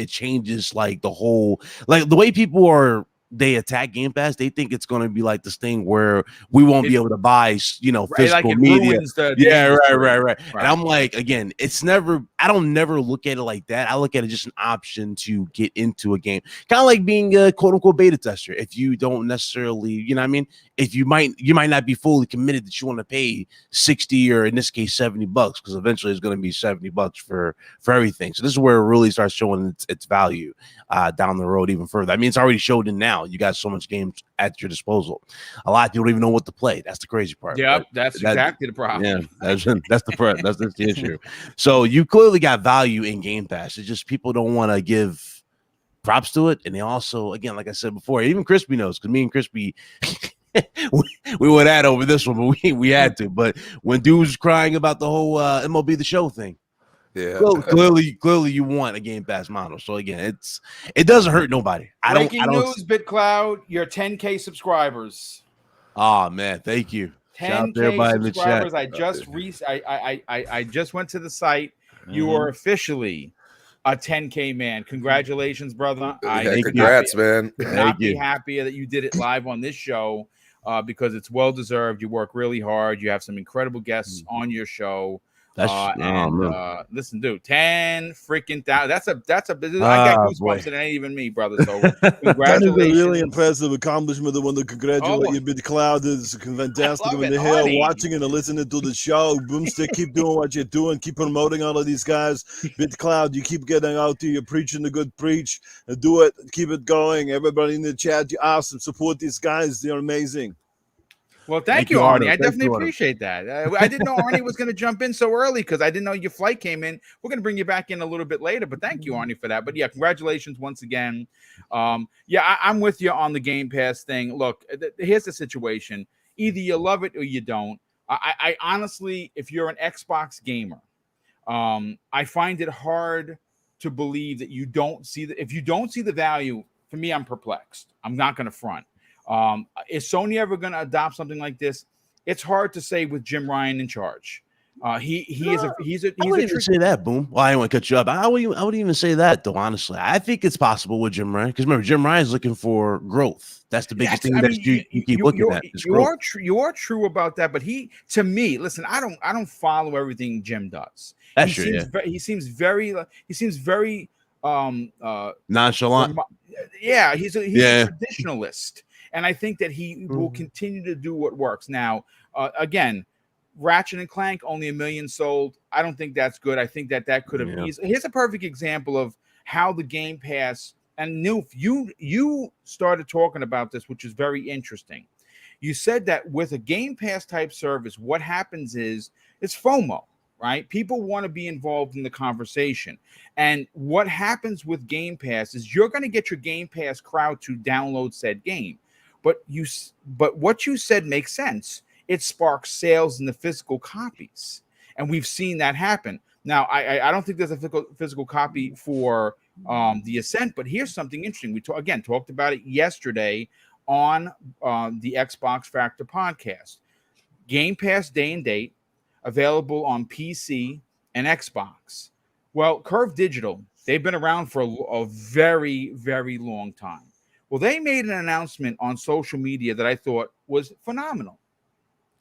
changes like the whole, like the way people they attack Game Pass. They think it's going to be like this thing where we won't be able to buy, physical media. Right. And I'm like, again, it's never. I don't never look at it like that. I look at it just an option to get into a game, kind of like being a quote unquote beta tester. If you don't necessarily, if you might not be fully committed that you want to pay 60 or in this case $70, because eventually it's going to be $70 for everything. So this is where it really starts showing its value down the road even further. I mean, it's already showed in now. now. You got so much games at your disposal. A lot of people don't even know what to play. That's the crazy part. Yep, that's exactly the problem. Yeah, that's the issue. So you clearly got value in Game Pass. It's just people don't want to give props to it, and they also, again, like I said before, even Crispy knows, because me and Crispy we went at over this one, but we had to. But when dude was crying about the whole MLB The Show thing, yeah, clearly you want a Game Pass model. So again, it doesn't hurt nobody. Breaking news, BitCloud, your 10K subscribers. Oh man, thank you. 10K subscribers. I just went to the site. You are officially a 10K man. Congratulations, brother. Congrats, man. Not be happier that you did it live on this show, because it's well deserved. You work really hard. You have some incredible guests on your show. Listen, dude, 10 freaking thousand. That's a business. I got goosebumps, and it ain't even me, brother. So congratulations. That is a really impressive accomplishment. I want to congratulate you, BitCloud. It's fantastic when they're here watching and listening to the show. Boomstick, keep doing what you're doing. Keep promoting all of these guys. BitCloud, you keep getting out there. You're preaching the good preach. Do it. Keep it going. Everybody in the chat, you awesome. Support these guys. They're amazing. Well, thank you, Arnie. I definitely appreciate that. I didn't know Arnie was going to jump in so early because I didn't know your flight came in. We're going to bring you back in a little bit later, but thank you, Arnie, for that. But yeah, congratulations once again. I'm with you on the Game Pass thing. Look, here's the situation. Either you love it or you don't. I honestly, if you're an Xbox gamer, I find it hard to believe that you don't see if you don't see the value. For me, I'm perplexed. I'm not going to front. Is Sony ever going to adopt something like this? It's hard to say with Jim Ryan in charge. I wouldn't even say that, Boom. Well, I didn't want to cut you up. I wouldn't even say that, though, honestly. I think it's possible with Jim Ryan, because remember, Jim Ryan's looking for growth. That's the biggest thing that you keep looking at. You are true about that, but to me, listen, I don't follow everything Jim does. That's true. He seems very nonchalant. He's a traditionalist. And I think that he will continue to do what works. Now, again, Ratchet and Clank, only 1 million sold. I don't think that's good. I think that could have. Here's a perfect example of how the Game Pass, and Newf, you started talking about this, which is very interesting. You said that with a Game Pass type service, what happens is it's FOMO, right? People want to be involved in the conversation. And what happens with Game Pass is you're going to get your Game Pass crowd to download said game. But what you said makes sense. It sparks sales in the physical copies, and we've seen that happen. Now, I don't think there's a physical copy for the Ascent, but here's something interesting. We talked about it yesterday on the Xbox Factor podcast. Game Pass day and date, available on PC and Xbox. Well, Curve Digital, they've been around for a very, very long time. Well, they made an announcement on social media that I thought was phenomenal.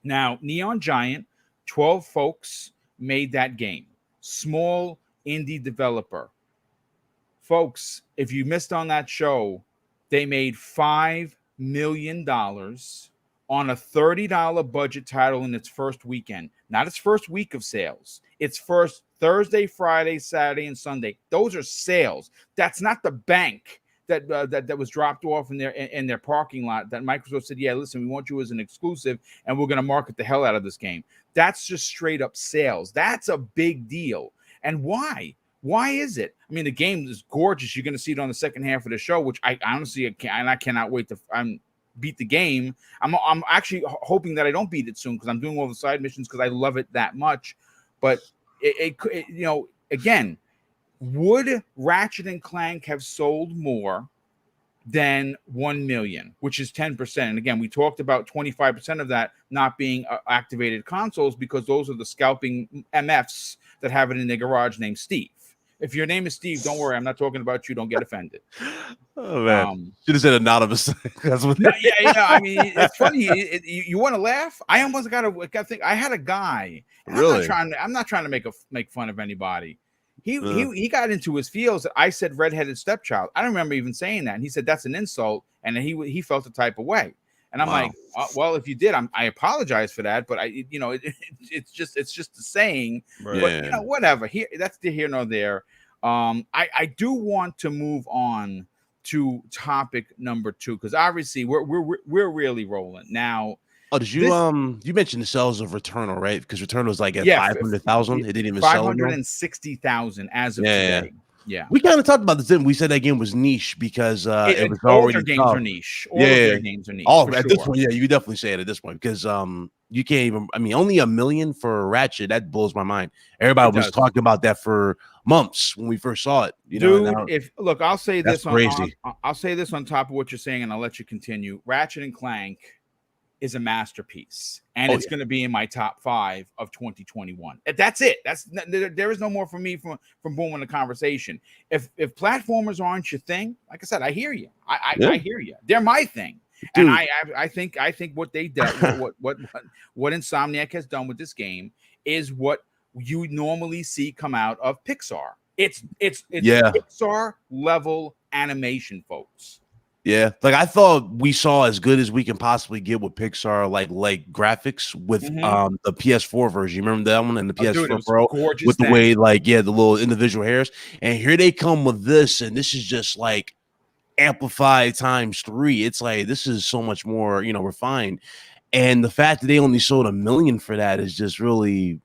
Now, Neon Giant, 12 folks made that game. Small indie developer. Folks, if you missed on that show, they made $5 million on a $30 budget title in its first weekend. Not its first week of sales. Its first Thursday, Friday, Saturday, and Sunday. Those are sales. That's not the bank that was dropped off in their parking lot that Microsoft said, yeah, listen, we want you as an exclusive, and we're going to market the hell out of this game. That's just straight up sales. That's a big deal. And why? Why is it? I mean, the game is gorgeous. You're going to see it on the second half of the show, which I honestly I cannot wait to beat the game. I'm actually hoping that I don't beat it soon, because I'm doing all the side missions because I love it that much. But it again, would Ratchet and Clank have sold more than 1 million, which is 10%? And again, we talked about 25% of that not being activated consoles, because those are the scalping MFs that have it in their garage named Steve. If your name is Steve, don't worry, I'm not talking about you. Don't get offended. Oh man, should have said anonymous. That's what. I mean, it's funny. You want to laugh? I almost got to think. I had a guy. Really? I'm not trying to make fun of anybody. He got into his feels that I said redheaded stepchild. I don't remember even saying that. And he said that's an insult, and he felt the type of way. And I'm like, well, if you did, I apologize for that. But it's just a saying. Right. But whatever. That's here nor there. I do want to move on to topic number 2, because obviously we're really rolling now. Oh, did you you mentioned the sales of Returnal, right? Because Returnal was like at 500,000. It didn't even sell 560,000 as of today. Yeah, we kind of talked about this. Didn't we? Said that game was niche because it was all already their games tough. are niche. All of their games are niche. All at this point, yeah, you could definitely say it at this point because you can't even. I mean, only 1 million for Ratchet. That blows my mind. Everybody was talking about that for months when we first saw it. You know, look, I'll say this crazy. I'll say this on top of what you're saying, and I'll let you continue. Ratchet and Clank is a masterpiece, and it's going to be in my top 5 of 2021. That's it. There is no more for me from booming the conversation. If platformers aren't your thing, like I said, I hear you. I hear you. They're my thing. Dude. And I think what they did, what Insomniac has done with this game is what you normally see come out of Pixar. It's Pixar level animation, folks. Yeah, like I thought we saw as good as we can possibly get with Pixar, like graphics with the PS4 version. You remember that one and the PS4 Pro with the way, like, the little individual hairs. And here they come with this, and this is just like amplified times 3. It's like this is so much more, refined. And the fact that they only sold 1 million for that is just really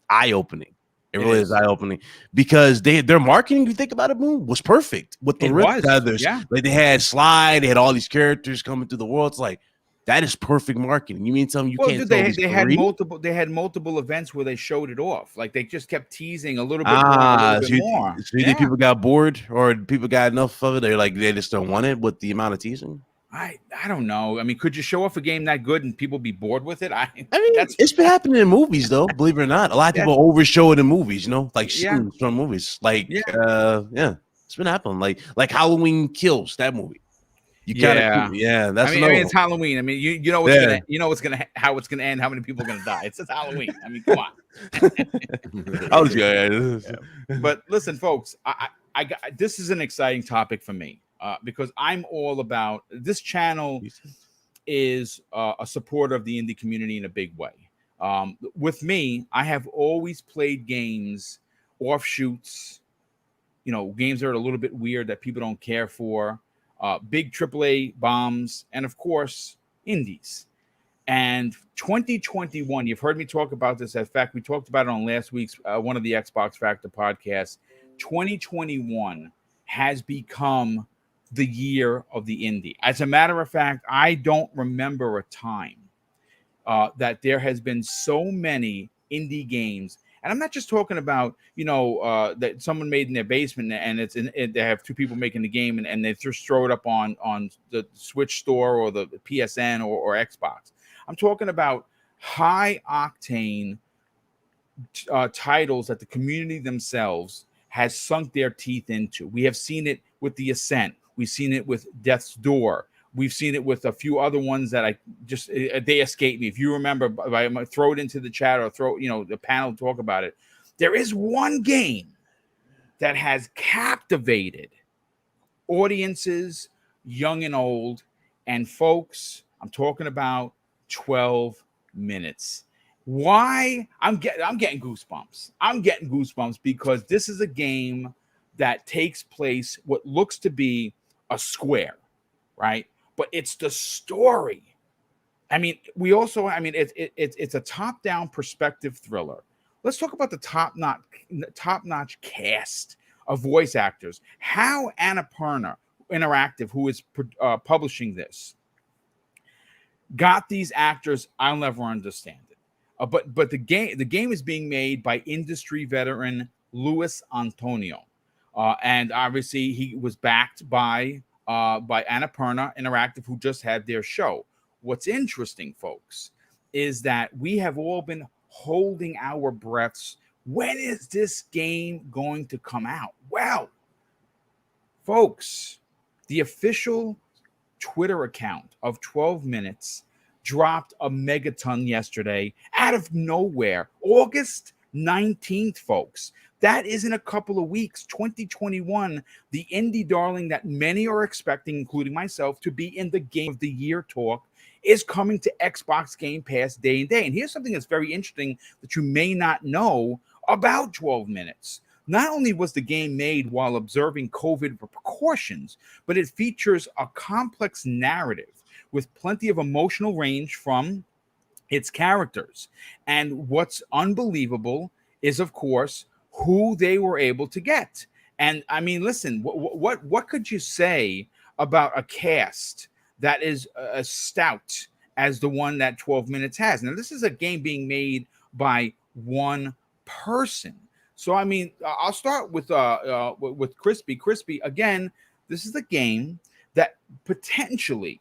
eye-opening. It really is eye-opening because their marketing, you think about it, Boom, was perfect with the Rift Feathers. Yeah. Like they had Slide, they had all these characters coming through the world. It's like that is perfect marketing. You mean something can't? They had multiple events where they showed it off. Like they just kept teasing a little bit more. So you think people got bored or people got enough of it? They're like they just don't want it with the amount of teasing. I don't know. I mean, could you show off a game that good and people be bored with it? I mean, it's been happening in movies, though. Believe it or not, a lot of people overshow it in movies. Like scenes from movies. Like, it's been happening. Like Halloween Kills, that movie. That's. I mean, it's Halloween. I mean, you know what's how it's gonna end. How many people are gonna die? It's just Halloween. I mean, come on. But listen, folks, I got this is an exciting topic for me. Because I'm all about this channel is a supporter of the indie community in a big way. With me, I have always played games, offshoots, games that are a little bit weird that people don't care for, big AAA bombs, and of course, indies. And 2021, you've heard me talk about this. In fact, we talked about it on last week's one of the Xbox Factor podcasts. 2021 has become the year of the indie. As a matter of fact, I don't remember a time that there has been so many indie games, and I'm not just talking about that someone made in their basement and they have 2 people making the game and they just throw it up on the Switch store or the PSN or Xbox. I'm talking about high octane titles that the community themselves has sunk their teeth into. We have seen it with The Ascent. We've seen it with Death's Door. We've seen it with a few other ones that they escape me. If you remember, I might throw it into the chat or throw, the panel to talk about it. There is one game that has captivated audiences, young and old. And folks, I'm talking about 12 minutes. Why? I'm getting goosebumps. I'm getting goosebumps because this is a game that takes place what looks to be a square, right? But it's the story. I mean, it's a top-down perspective thriller. Let's talk about the top-notch cast of voice actors. How Annapurna Interactive, who is publishing this, got these actors, I'll never understand it. But the game is being made by industry veteran Luis Antonio. And obviously he was backed by Annapurna Interactive, who just had their show. What's interesting, folks, is that we have all been holding our breaths. When is this game going to come out? Well, folks, the official Twitter account of 12 Minutes dropped a megaton yesterday out of nowhere. August 19th, folks. That is in a couple of weeks. 2021, the indie darling that many are expecting, including myself, to be in the Game of the Year talk is coming to Xbox Game Pass day and day. And here's something that's very interesting that you may not know about 12 Minutes. Not only was the game made while observing COVID portions, but it features a complex narrative with plenty of emotional range from its characters. And what's unbelievable is, of course, who they were able to get. And I mean, listen, what could you say about a cast that is as stout as the one that 12 Minutes has? Now, this is a game being made by one person. So, I mean, I'll start with Crispy. Crispy, again, this is a game that potentially,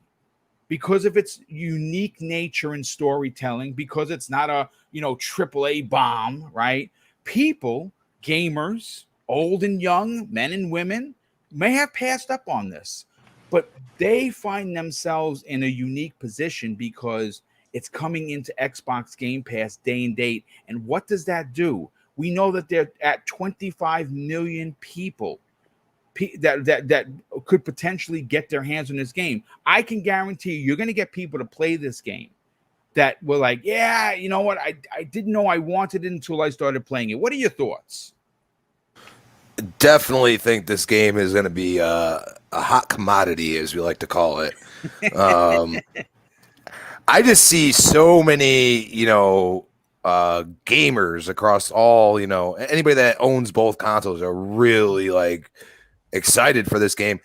because of its unique nature and storytelling, because it's not a, AAA bomb, right? People, gamers, old and young, men and women, may have passed up on this, but they find themselves in a unique position because it's coming into Xbox Game Pass day and date. And what does that do? We know that they're at 25 million people that could potentially get their hands on this game. I can guarantee you're going to get people to play this game that were like, yeah, you know what? I didn't know I wanted it until I started playing it. What are your thoughts? Definitely think this game is going to be a hot commodity, as we like to call it. I just see so many, gamers across all, anybody that owns both consoles are really like excited for this game.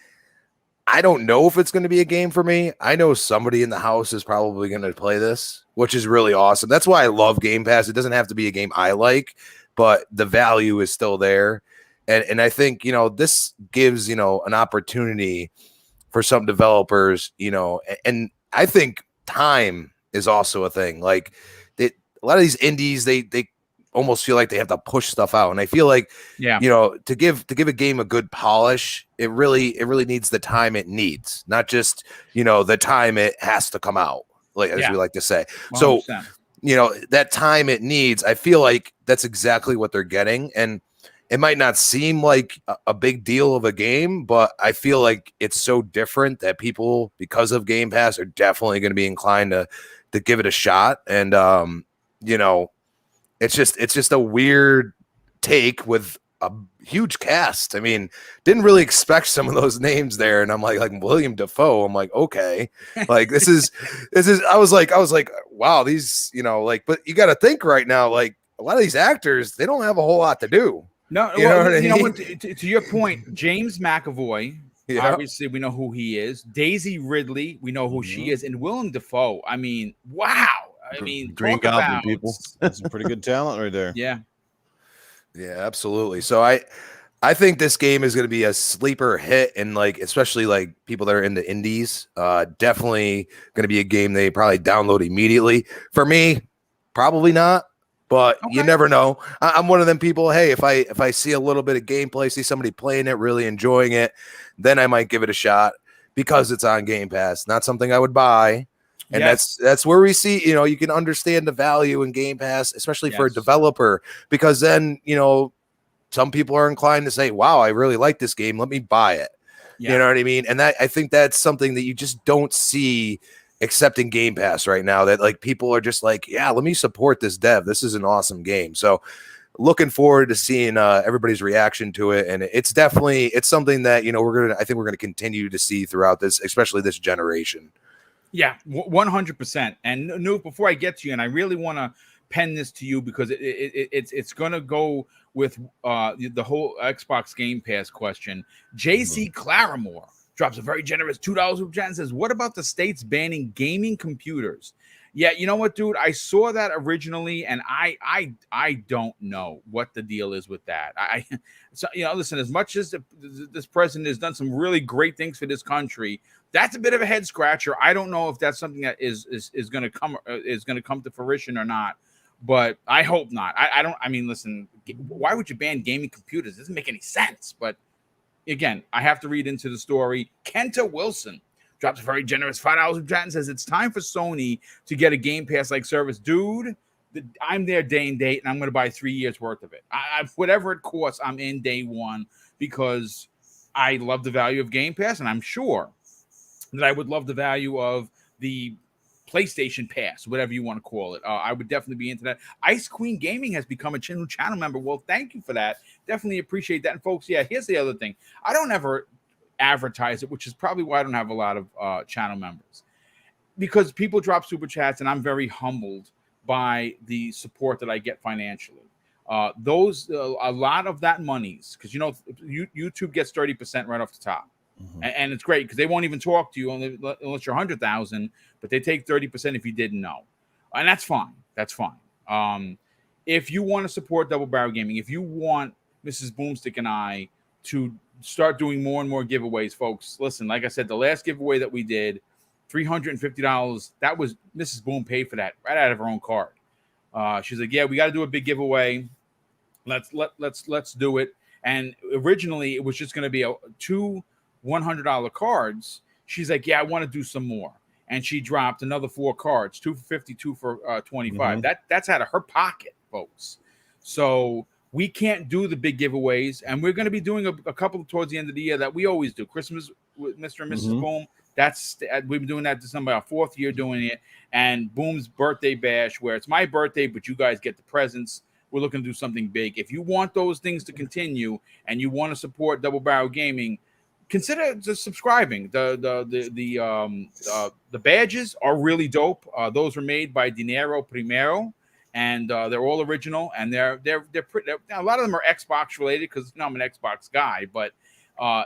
I don't know if it's going to be a game for me. I know somebody in the house is probably going to play this, which is really awesome. That's why I love Game Pass. It doesn't have to be a game I like, but the value is still there. And I think, this gives, an opportunity for some developers, and I think time is also a thing. Like a lot of these indies, they almost feel like they have to push stuff out. And I feel like, to give a game a good polish, it really needs the time it needs, not just, the time it has to come out, like, as we like to say. 100%. So, that time it needs, I feel like that's exactly what they're getting. And it might not seem like a big deal of a game, but I feel like it's so different that people, because of Game Pass, are definitely going to be inclined to give it a shot. And, it's just a weird take with a huge cast. I mean, didn't really expect some of those names there. And I'm like William Dafoe. I'm like, okay, like this is, I was like, wow, these, but you got to think right now, like a lot of these actors, they don't have a whole lot to do. No, you know what? To your point, James McAvoy, obviously we know who he is. Daisy Ridley, we know who she is, and Willem Dafoe. I mean, wow. I mean, Green Goblin people. That's some pretty good talent right there. Yeah, absolutely. So I think this game is going to be a sleeper hit, and like especially like people that are into indies, definitely going to be a game they probably download immediately. For me, probably not. But you never know. I'm one of them people. Hey, if I see a little bit of gameplay, see somebody playing it, really enjoying it, then I might give it a shot because it's on Game Pass. Not something I would buy. And that's where we see, you can understand the value in Game Pass, especially for a developer, because then, some people are inclined to say, wow, I really like this game. Let me buy it. Yeah. You know what I mean? And I think that's something that you just don't see accepting Game Pass right now, that like people are just like, yeah, let me support this dev. This is an awesome game. So looking forward to seeing everybody's reaction to it. And it's something that, I think we're going to continue to see throughout this, especially this generation. Yeah, 100%. And Noob, before I get to you, and I really want to pen this to you because it's going to go with the whole Xbox Game Pass question. JC Claramore drops a very generous $2 super chat and says, what about the states banning gaming computers? Yeah, you know what, dude? I saw that originally, and I don't know what the deal is with that. So listen, as much as this president has done some really great things for this country, that's a bit of a head scratcher. I don't know if that's something that is going to come to fruition or not, but I hope not. I mean, listen, why would you ban gaming computers? It doesn't make any sense, but again, I have to read into the story. Kenta Wilson drops a very generous $5 in chat and says, it's time for Sony to get a Game Pass-like service. Dude, I'm there day and date, and I'm going to buy 3 years worth of it. Whatever it costs, I'm in day one because I love the value of Game Pass, and I'm sure that I would love the value of the PlayStation Pass, whatever you want to call it. I would definitely be into that. Ice Queen Gaming has become a new channel member. Well, thank you for that. Definitely appreciate that. And folks, yeah, here's the other thing. I don't ever advertise it, which is probably why I don't have a lot of channel members, because people drop super chats, and I'm very humbled by the support that I get financially. A lot of that money's, because YouTube gets 30% right off the top, and it's great because they won't even talk to you unless you're 100,000, but they take 30% if you didn't know, and that's fine. That's fine. If you want to support Double Barrel Gaming, if you want Mrs. Boomstick and I to start doing more and more giveaways, folks, listen, like I said, the last giveaway that we did, $350, that was Mrs. Boom paid for that right out of her own card. She's like, yeah, we got to do a big giveaway. Let's do it. And originally it was just going to be two $100 cards. She's like, yeah, I want to do some more. And she dropped another 4 cards, 2 for 50, 2 for 25. That's out of her pocket, folks. So we can't do the big giveaways, and we're going to be doing a couple towards the end of the year that we always do. Christmas with Mr. and Mrs. Boom. We've been doing that this summer, our 4th year doing it. And Boom's birthday bash, where it's my birthday, but you guys get the presents. We're looking to do something big. If you want those things to continue and you want to support Double Barrel Gaming, consider just subscribing. The badges are really dope. Those were made by Dinero Primero, and they're all original. And they're pretty. A lot of them are Xbox related because I'm an Xbox guy. But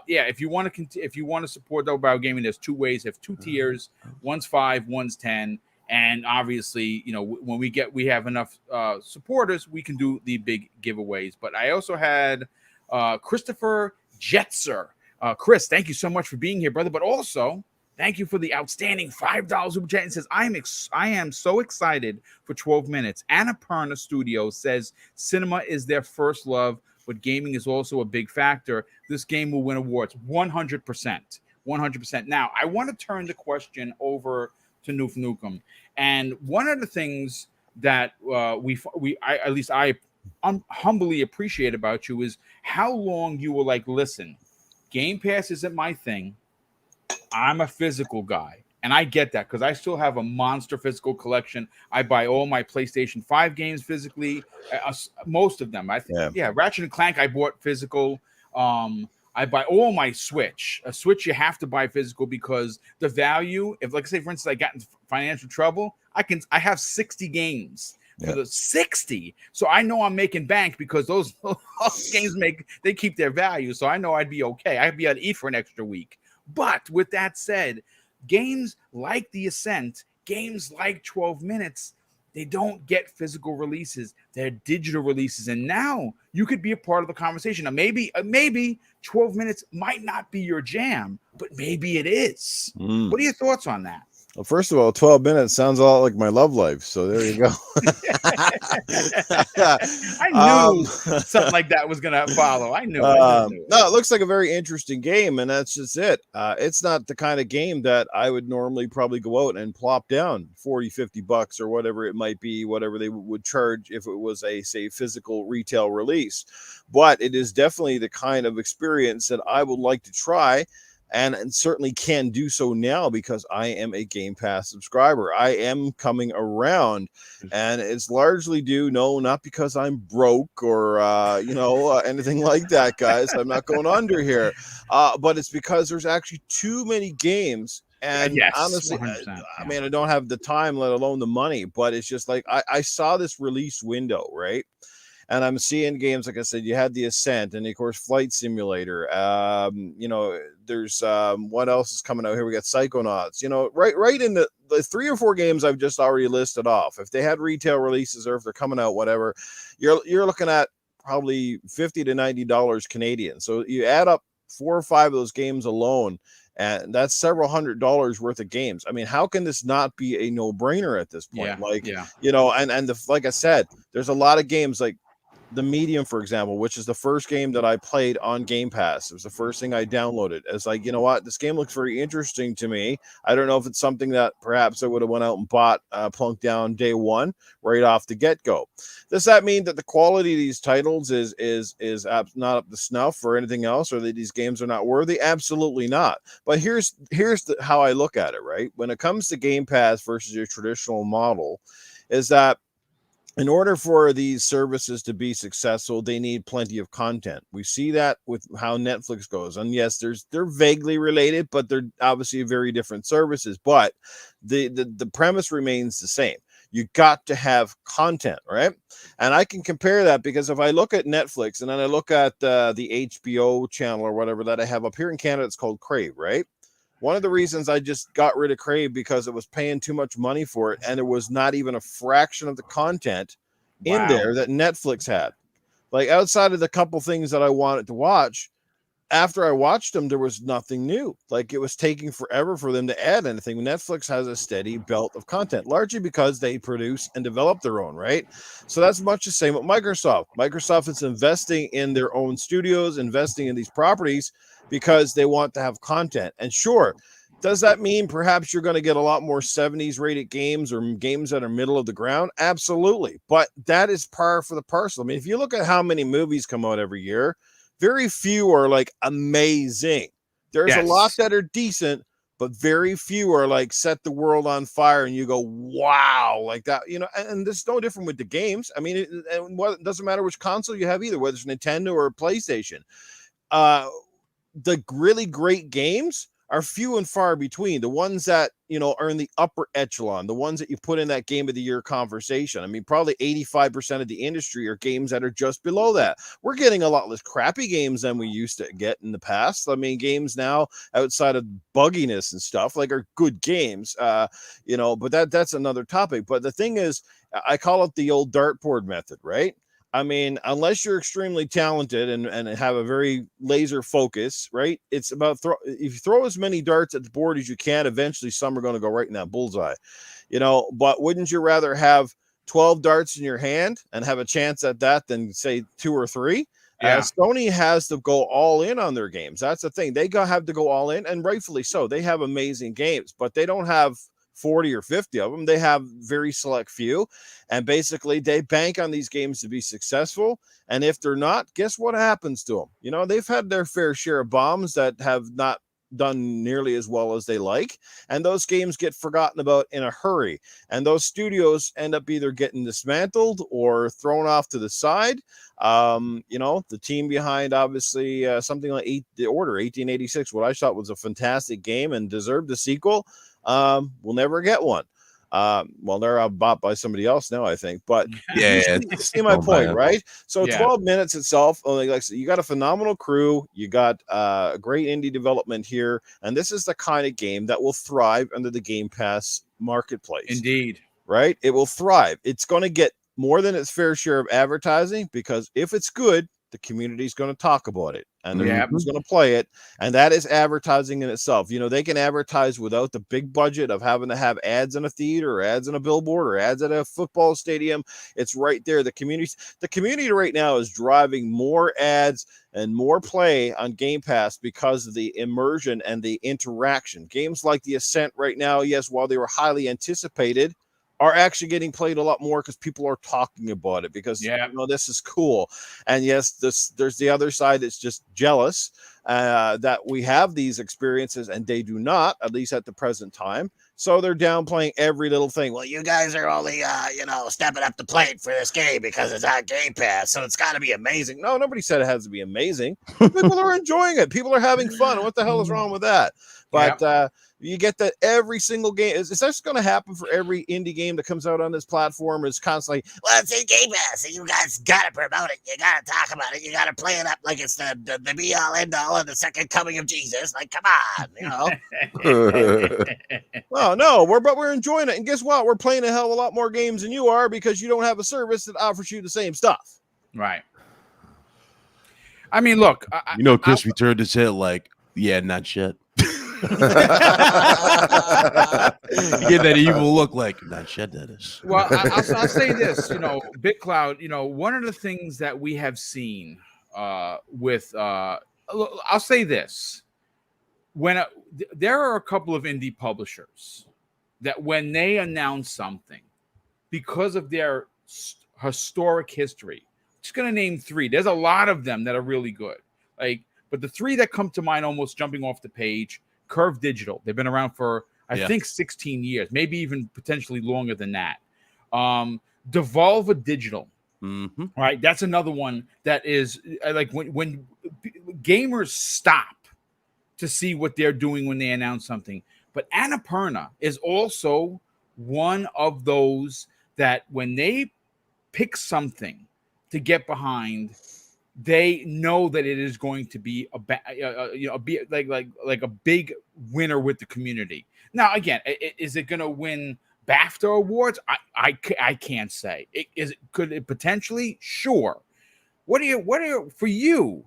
if you want to support Double Barrel Gaming, there's 2 ways. There's 2 tiers. One's 5, one's 10. And obviously, when we have enough supporters, we can do the big giveaways. But I also had Christopher Jetzer. Chris, thank you so much for being here, brother. But also, thank you for the outstanding $5 super chat. And says, I am so excited for 12 minutes. Annapurna Studios says cinema is their first love, but gaming is also a big factor. This game will win awards 100%. 100%. Now, I want to turn the question over to Noof Nukem. And one of the things that I humbly appreciate about you is how long you were like, listen, Game Pass isn't my thing. I'm a physical guy. And I get that because I still have a monster physical collection. I buy all my PlayStation 5 games physically, most of them. I think, Ratchet and Clank I bought physical. I buy all my Switch. A Switch you have to buy physical because the value, if like I say, for instance, I got in financial trouble, I have 60 games. For the 60, so I know I'm making bank because those games they keep their value. So I know I'd be okay. I'd be able to eat for an extra week. But with that said, games like The Ascent, games like 12 Minutes, they don't get physical releases. They're digital releases, and now you could be a part of the conversation. Now, maybe 12 Minutes might not be your jam, but maybe it is. What are your thoughts on that? Well, first of all, 12 minutes sounds a lot like my love life. So there you go. I knew something like that was going to follow. I knew. No, it looks like a very interesting game, and that's just it. It's not the kind of game that I would normally probably go out and plop down $40-50 or whatever it might be, whatever they would charge if it was a, say, physical retail release. But it is definitely the kind of experience that I would like to try. And certainly can do so now because I am a Game Pass subscriber. I am coming around, and it's largely due, not because I'm broke or, anything like that, guys. I'm not going under here. But it's because there's actually too many games. And honestly, I mean, I don't have the time, let alone the money, but it's just like I saw this release window, right? And I'm seeing games, like I said, you had The Ascent and, of course, Flight Simulator. There's what else is coming out here? We got Psychonauts. Right in the 3 or 4 games I've just already listed off. If they had retail releases or if they're coming out, whatever, you're looking at probably $50 to $90 Canadian. So you add up 4 or 5 of those games alone, and that's several $100 worth of games. I mean, how can this not be a no-brainer at this point? Like I said, there's a lot of games like The Medium, for example, which is the first game that I played on Game Pass. It was the first thing I downloaded. It's like, you know what? This game looks very interesting to me. I don't know if it's something that perhaps I would have went out and bought, plunked down day one, right off the get-go. Does that mean that the quality of these titles is not up to snuff or anything else, or that these games are not worthy? Absolutely not. But here's how I look at it, right? When it comes to Game Pass versus your traditional model, is that in order for these services to be successful, they need plenty of content. We see that with how Netflix goes. And yes, they're vaguely related, but they're obviously very different services. But the premise remains the same. You got to have content, right? And I can compare that because if I look at Netflix and then I look at the HBO channel or whatever that I have up here in Canada, it's called Crave, right? One of the reasons I just got rid of Crave because it was paying too much money for it, and there was not even a fraction of the content in there that Netflix had. Like outside of the couple things that I wanted to watch, after I watched them, there was nothing new. Like it was taking forever for them to add anything. Netflix has a steady belt of content, largely because they produce and develop their own, right? So that's much the same with Microsoft. Microsoft is investing in their own studios, investing in these properties because they want to have content. And sure, does that mean perhaps you're going to get a lot more 70s rated games or games that are middle of the ground? Absolutely. But that is par for the parcel. I mean, if you look at how many movies come out every year, very few are like amazing. There's a lot that are decent, but very few are like set the world on fire and you go, wow, like that, you know. And this is no different with the games. I mean, it doesn't matter which console you have either, whether it's Nintendo or PlayStation. The really great games are few and far between. The ones that, you know, are in the upper echelon, the ones that you put in that game of the year conversation. I mean, probably 85% of the industry are games that are just below that. We're getting a lot less crappy games than we used to get in the past. I mean, games now outside of bugginess and stuff like are good games, you know, but that's another topic. But the thing is, I call it the old dartboard method, right? I mean, unless you're extremely talented and have a very laser focus, right? It's about if you throw as many darts at the board as you can, eventually some are going to go right in that bullseye, you know. But wouldn't you rather have 12 darts in your hand and have a chance at that than say 2 or 3? Sony has to go all in on their games. That's the thing. They have to go all in, and rightfully so. They have amazing games, but they don't have 40 or 50 of them. They have very select few, and basically they bank on these games to be successful. And if they're not, guess what happens to them? You know, they've had their fair share of bombs that have not done nearly as well as they like, and those games get forgotten about in a hurry, and those studios end up either getting dismantled or thrown off to the side. You know, the team behind obviously something like The Order 1886, what I thought was a fantastic game and deserved a sequel, we'll never get one. Well, they're bought by somebody else now, I think. But you see my point, right? So 12 minutes itself, like I said, you got a phenomenal crew, you got a great indie development here, and this is the kind of game that will thrive under the Game Pass marketplace. Indeed. Right? It will thrive. It's going to get more than its fair share of advertising, because if it's good, the community is going to talk about it, and the community's going to play it, and that is advertising in itself. You know, they can advertise without the big budget of having to have ads in a theater or ads in a billboard or ads at a football stadium. It's right there. The community right now is driving more ads and more play on Game Pass because of the immersion and the interaction. Games like The Ascent right now, yes, while they were highly anticipated, are actually getting played a lot more because people are talking about it, because you know, this is cool. And yes, there's the other side that's just jealous that we have these experiences and they do not, at least at the present time. So they're downplaying every little thing. Well, you guys are only you know, stepping up the plate for this game because it's on Game Pass, so it's got to be amazing. No, nobody said it has to be amazing. People are enjoying it. People are having fun. What the hell is wrong with that? But you get that every single game. Is this going to happen for every indie game that comes out on this platform? Is constantly, well, it's in Game Pass, so you guys got to promote it. You got to talk about it. You got to play it up like it's the be all end all and the second coming of Jesus. Like, come on, you know. Well, no, we're enjoying it, and guess what? We're playing a hell of a lot more games than you are because you don't have a service that offers you the same stuff. Right. I mean, look, you know, Chris returned his head like, yeah, not yet. You get that evil look like, not yet, that is. Well, I'll say this, you know, BitCloud, you know, one of the things that we have seen with, I'll say this, when there are a couple of indie publishers that when they announce something, because of their historic history, I'm just going to name 3. There's a lot of them that are really good. Like, but the 3 that come to mind almost jumping off the page, Curve Digital. They've been around for, I think, 16 years, maybe even potentially longer than that. Devolver Digital. Mm-hmm. Right, that's another one that is like when gamers stop to see what they're doing when they announce something. But Annapurna is also one of those that when they pick something to get behind, they know that it is going to be like a big winner with the community. Now, again, is it going to win BAFTA awards? I can't say. Could it potentially? Sure. What are for you?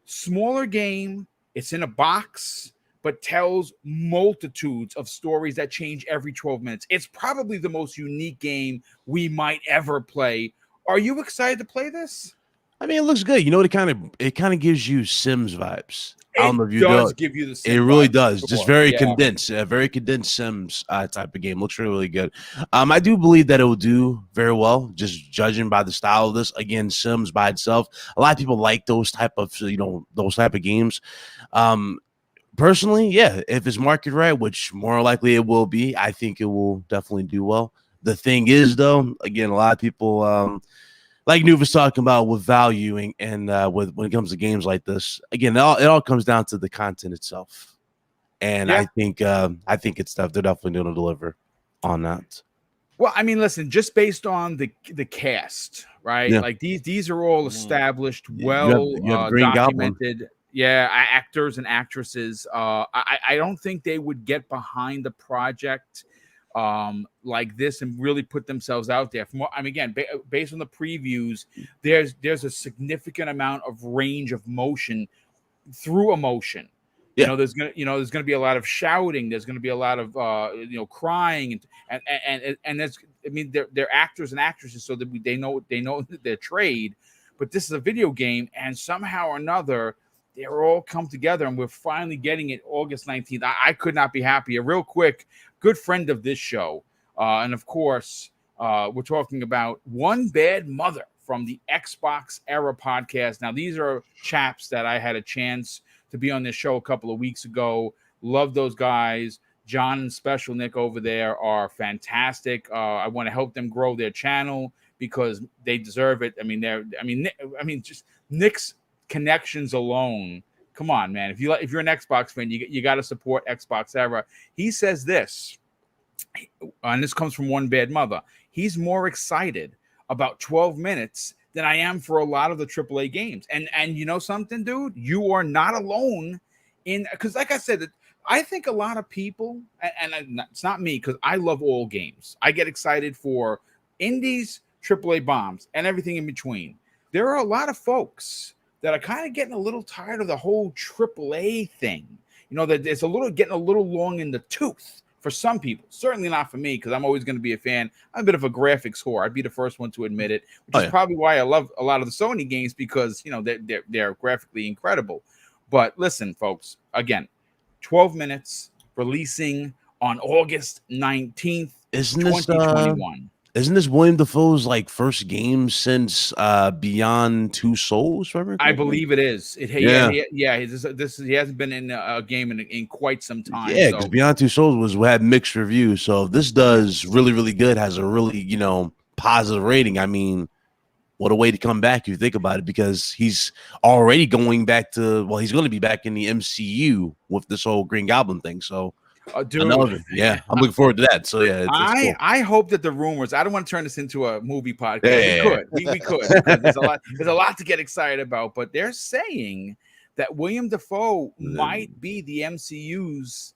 Smaller game. It's in a box, but tells multitudes of stories that change every 12 minutes. It's probably the most unique game we might ever play. Are you excited to play this? I mean, it looks good. You know, it kind of gives you Sims vibes. I don't know if you does give you the Sims. It really vibes does. before. Just very condensed, a very condensed Sims type of game. Looks really, really good. I do believe that it will do very well, just judging by the style of this. Again, Sims by itself, a lot of people like those type of games. Personally, yeah, if it's marketed right, which more likely it will be, I think it will definitely do well. The thing is, though, again, a lot of people like Nuve was talking about with valuing and with when it comes to games like this, again, it all comes down to the content itself. And I think it's stuff they're definitely going to deliver on that. Well, I mean, listen, just based on the cast, right? Like these are all established, well you have Green documented. Goblin. Yeah, actors and actresses. I don't think they would get behind the project like this and really put themselves out there. Again, based on the previews, there's a significant amount of range of motion through emotion. Yeah. There's gonna be a lot of shouting. There's gonna be a lot of crying and there's they're actors and actresses, so that they know their trade. But this is a video game, and somehow or another, they're all come together, and we're finally getting it August 19th. I could not be happier. Real quick, good friend of this show, and of course, we're talking about One Bad Mother from the Xbox Era podcast. Now, these are chaps that I had a chance to be on this show a couple of weeks ago. Love those guys. John and Special Nick over there are fantastic. I want to help them grow their channel because they deserve it. Just Nick's connections alone. Come on, man. If you're an Xbox fan, you got to support Xbox Era. He says this, and this comes from One Bad Mother. He's more excited about 12 minutes than I am for a lot of the AAA games. And you know something, dude? You are not alone because like I said, I think a lot of people, and it's not me because I love all games. I get excited for indies, AAA bombs, and everything in between. There are a lot of folks that are kind of getting a little tired of the whole AAA thing. That it's getting a little long in the tooth for some people. Certainly not for me, because I'm always going to be a fan. I'm a bit of a graphics whore. I'd be the first one to admit it, which is probably why I love a lot of the Sony games, because they're graphically incredible. But listen, folks, again, 12 minutes, releasing on August 19th, 2021. Isn't this William Dafoe's first game since Beyond Two Souls? I believe it is. He hasn't been in a game in quite some time. Yeah, because Beyond Two Souls had mixed reviews. So if this does really, really good, has a really positive rating. I mean, what a way to come back if you think about it, because he's already going back to he's going to be back in the MCU with this whole Green Goblin thing. So. Dude, I'm looking forward to that. So yeah, cool. I hope that the rumors. I don't want to turn this into a movie podcast. We could. There's a lot to get excited about. But they're saying that William Dafoe might be the MCU's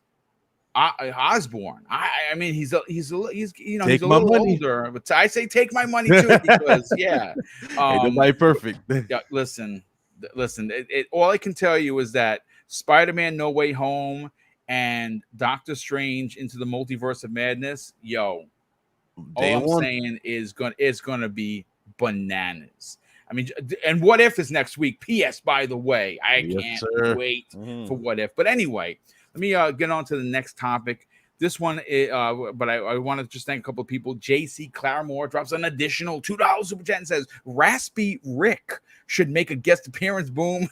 Osborn. I mean, he's a little older. But I say take my money too, because nobody perfect. Listen. All I can tell you is that Spider-Man: No Way Home and Doctor Strange Into the Multiverse of Madness, all I'm saying is gonna be bananas. I mean, and What If is next week. P.S. By the way, I can't wait for What If. But anyway, let me get on to the next topic. This one, but I want to just thank a couple of people. JC Claremore drops an additional $2 super chat and says, Raspy Rick should make a guest appearance. Boom.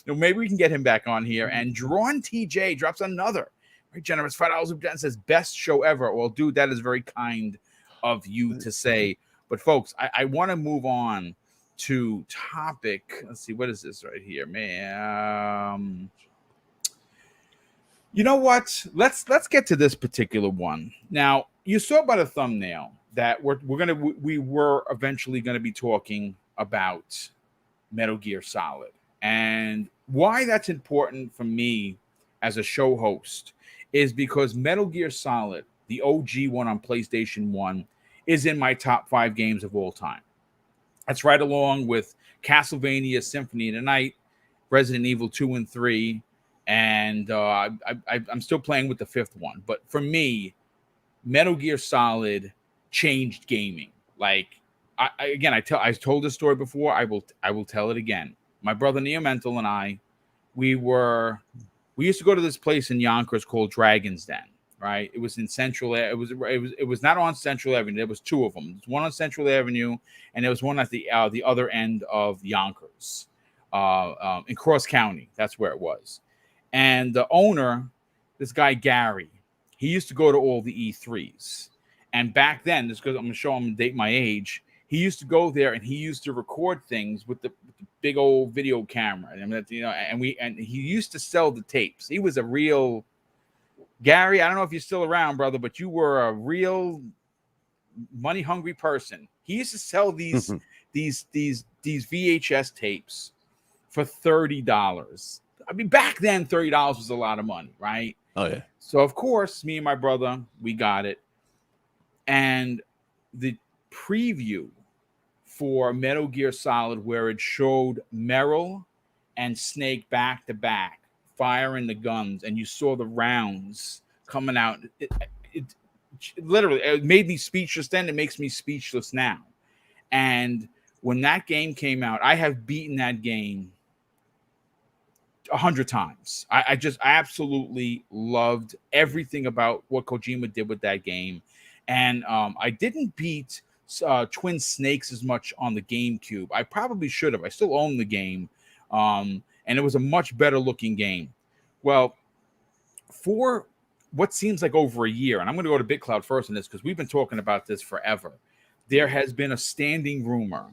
Maybe we can get him back on here. And Drawn TJ drops another very generous $5 super chat and says, best show ever. Well, dude, that is very kind of you to say. But folks, I want to move on to topic. Let's see, what is this right here, man? You know what? Let's get to this particular one. Now, you saw by the thumbnail that we were eventually gonna be talking about Metal Gear Solid, and why that's important for me as a show host is because Metal Gear Solid, the OG one on PlayStation 1, is in my top 5 games of all time. That's right along with Castlevania Symphony of the Night, Resident Evil 2 and 3, and I'm still playing with the 5th one. But for me, Metal Gear Solid changed gaming. Like, I told this story before. I will tell it again. My brother Neomental and I, we used to go to this place in Yonkers called Dragon's Den. Right, it was in Central. It was not on Central Avenue. There was 2 of them. There's one on Central Avenue, and there was one at the other end of Yonkers, in Cross County. That's where it was. And the owner, this guy Gary, he used to go to all the E3s. And back then, this because I'm gonna show him and date my age. He used to go there and he used to record things with the big old video camera. I mean, and he used to sell the tapes. He was a real Gary, I don't know if you're still around, brother, but you were a real money-hungry person. He used to sell these VHS tapes for $30. I mean, back then, $30 was a lot of money, right? Oh, yeah. So, of course, me and my brother, we got it. And the preview for Metal Gear Solid, where it showed Meryl and Snake back-to-back, firing the guns, and you saw the rounds coming out. It literally, it made me speechless then. It makes me speechless now. And when that game came out, I have beaten that game 100 times. I absolutely loved everything about what Kojima did with that game. And I didn't beat Twin Snakes as much on the GameCube. I probably should have. I still own the game. And it was a much better looking game. Well, for what seems like over a year, and I'm going to go to BitCloud first on this because we've been talking about this forever, there has been a standing rumor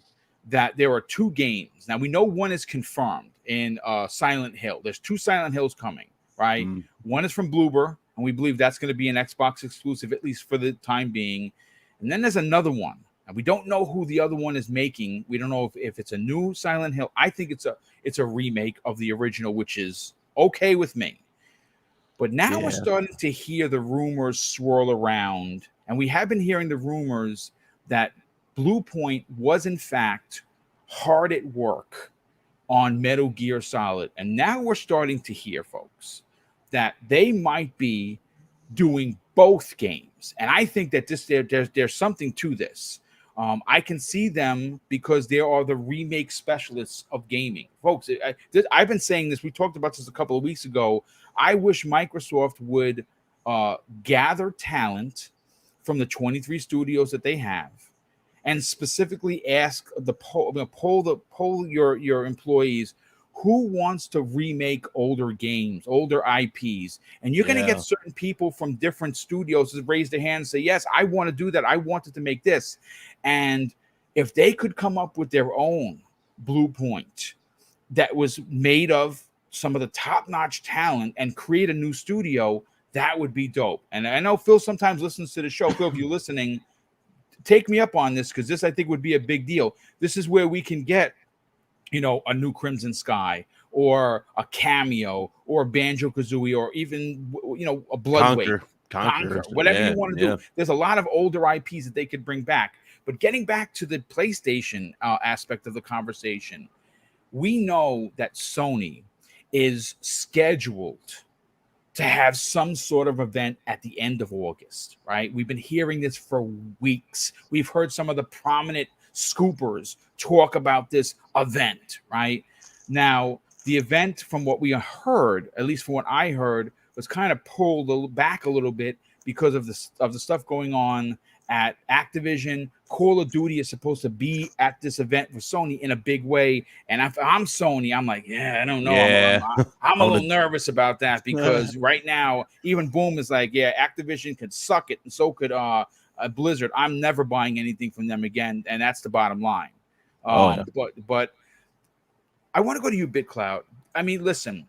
that there are 2 games. Now, we know one is confirmed in Silent Hill. There's 2 Silent Hills coming, right? One is from Bloober, and we believe that's going to be an Xbox exclusive, at least for the time being. And then there's another one. And we don't know who the other one is making. We don't know if it's a new Silent Hill. I think it's a remake of the original, which is okay with me. But now we're starting to hear the rumors swirl around. And we have been hearing the rumors that Bluepoint was, in fact, hard at work on Metal Gear Solid. And now we're starting to hear, folks, that they might be doing both games. And I think that there's something to this. I can see them because they are the remake specialists of gaming. Folks, I've been saying this. We talked about this a couple of weeks ago. I wish Microsoft would gather talent from the 23 studios that they have and specifically ask poll your employees who wants to remake older games, older IPs. And you're going to get certain people from different studios to raise their hand and say, yes, I want to do that. I wanted to make this. And if they could come up with their own Bluepoint that was made of some of the top-notch talent and create a new studio, that would be dope. And I know Phil sometimes listens to the show. Phil, if you're listening, take me up on this, because this, I think, would be a big deal. This is where we can get, you know, a new Crimson Sky or a Cameo or Banjo-Kazooie or even, you know, a Bloodwake. Conquer, whatever you want to do. There's a lot of older IPs that they could bring back. But getting back to the PlayStation aspect of the conversation, we know that Sony is scheduled to have some sort of event at the end of August, right? We've been hearing this for weeks. We've heard some of the prominent scoopers talk about this event, right? Now, the event, from what we heard, at least from what I heard, was kind of pulled back a little bit because of the stuff going on at Activision. Call of Duty is supposed to be at this event for Sony in a big way. And if I'm Sony, I'm like, I don't know. Yeah. I'm a little nervous about that because right now, even Boom is like, Activision could suck it. And so could Blizzard, I'm never buying anything from them again, and that's the bottom line. But I want to go to you, BitCloud. I mean, listen,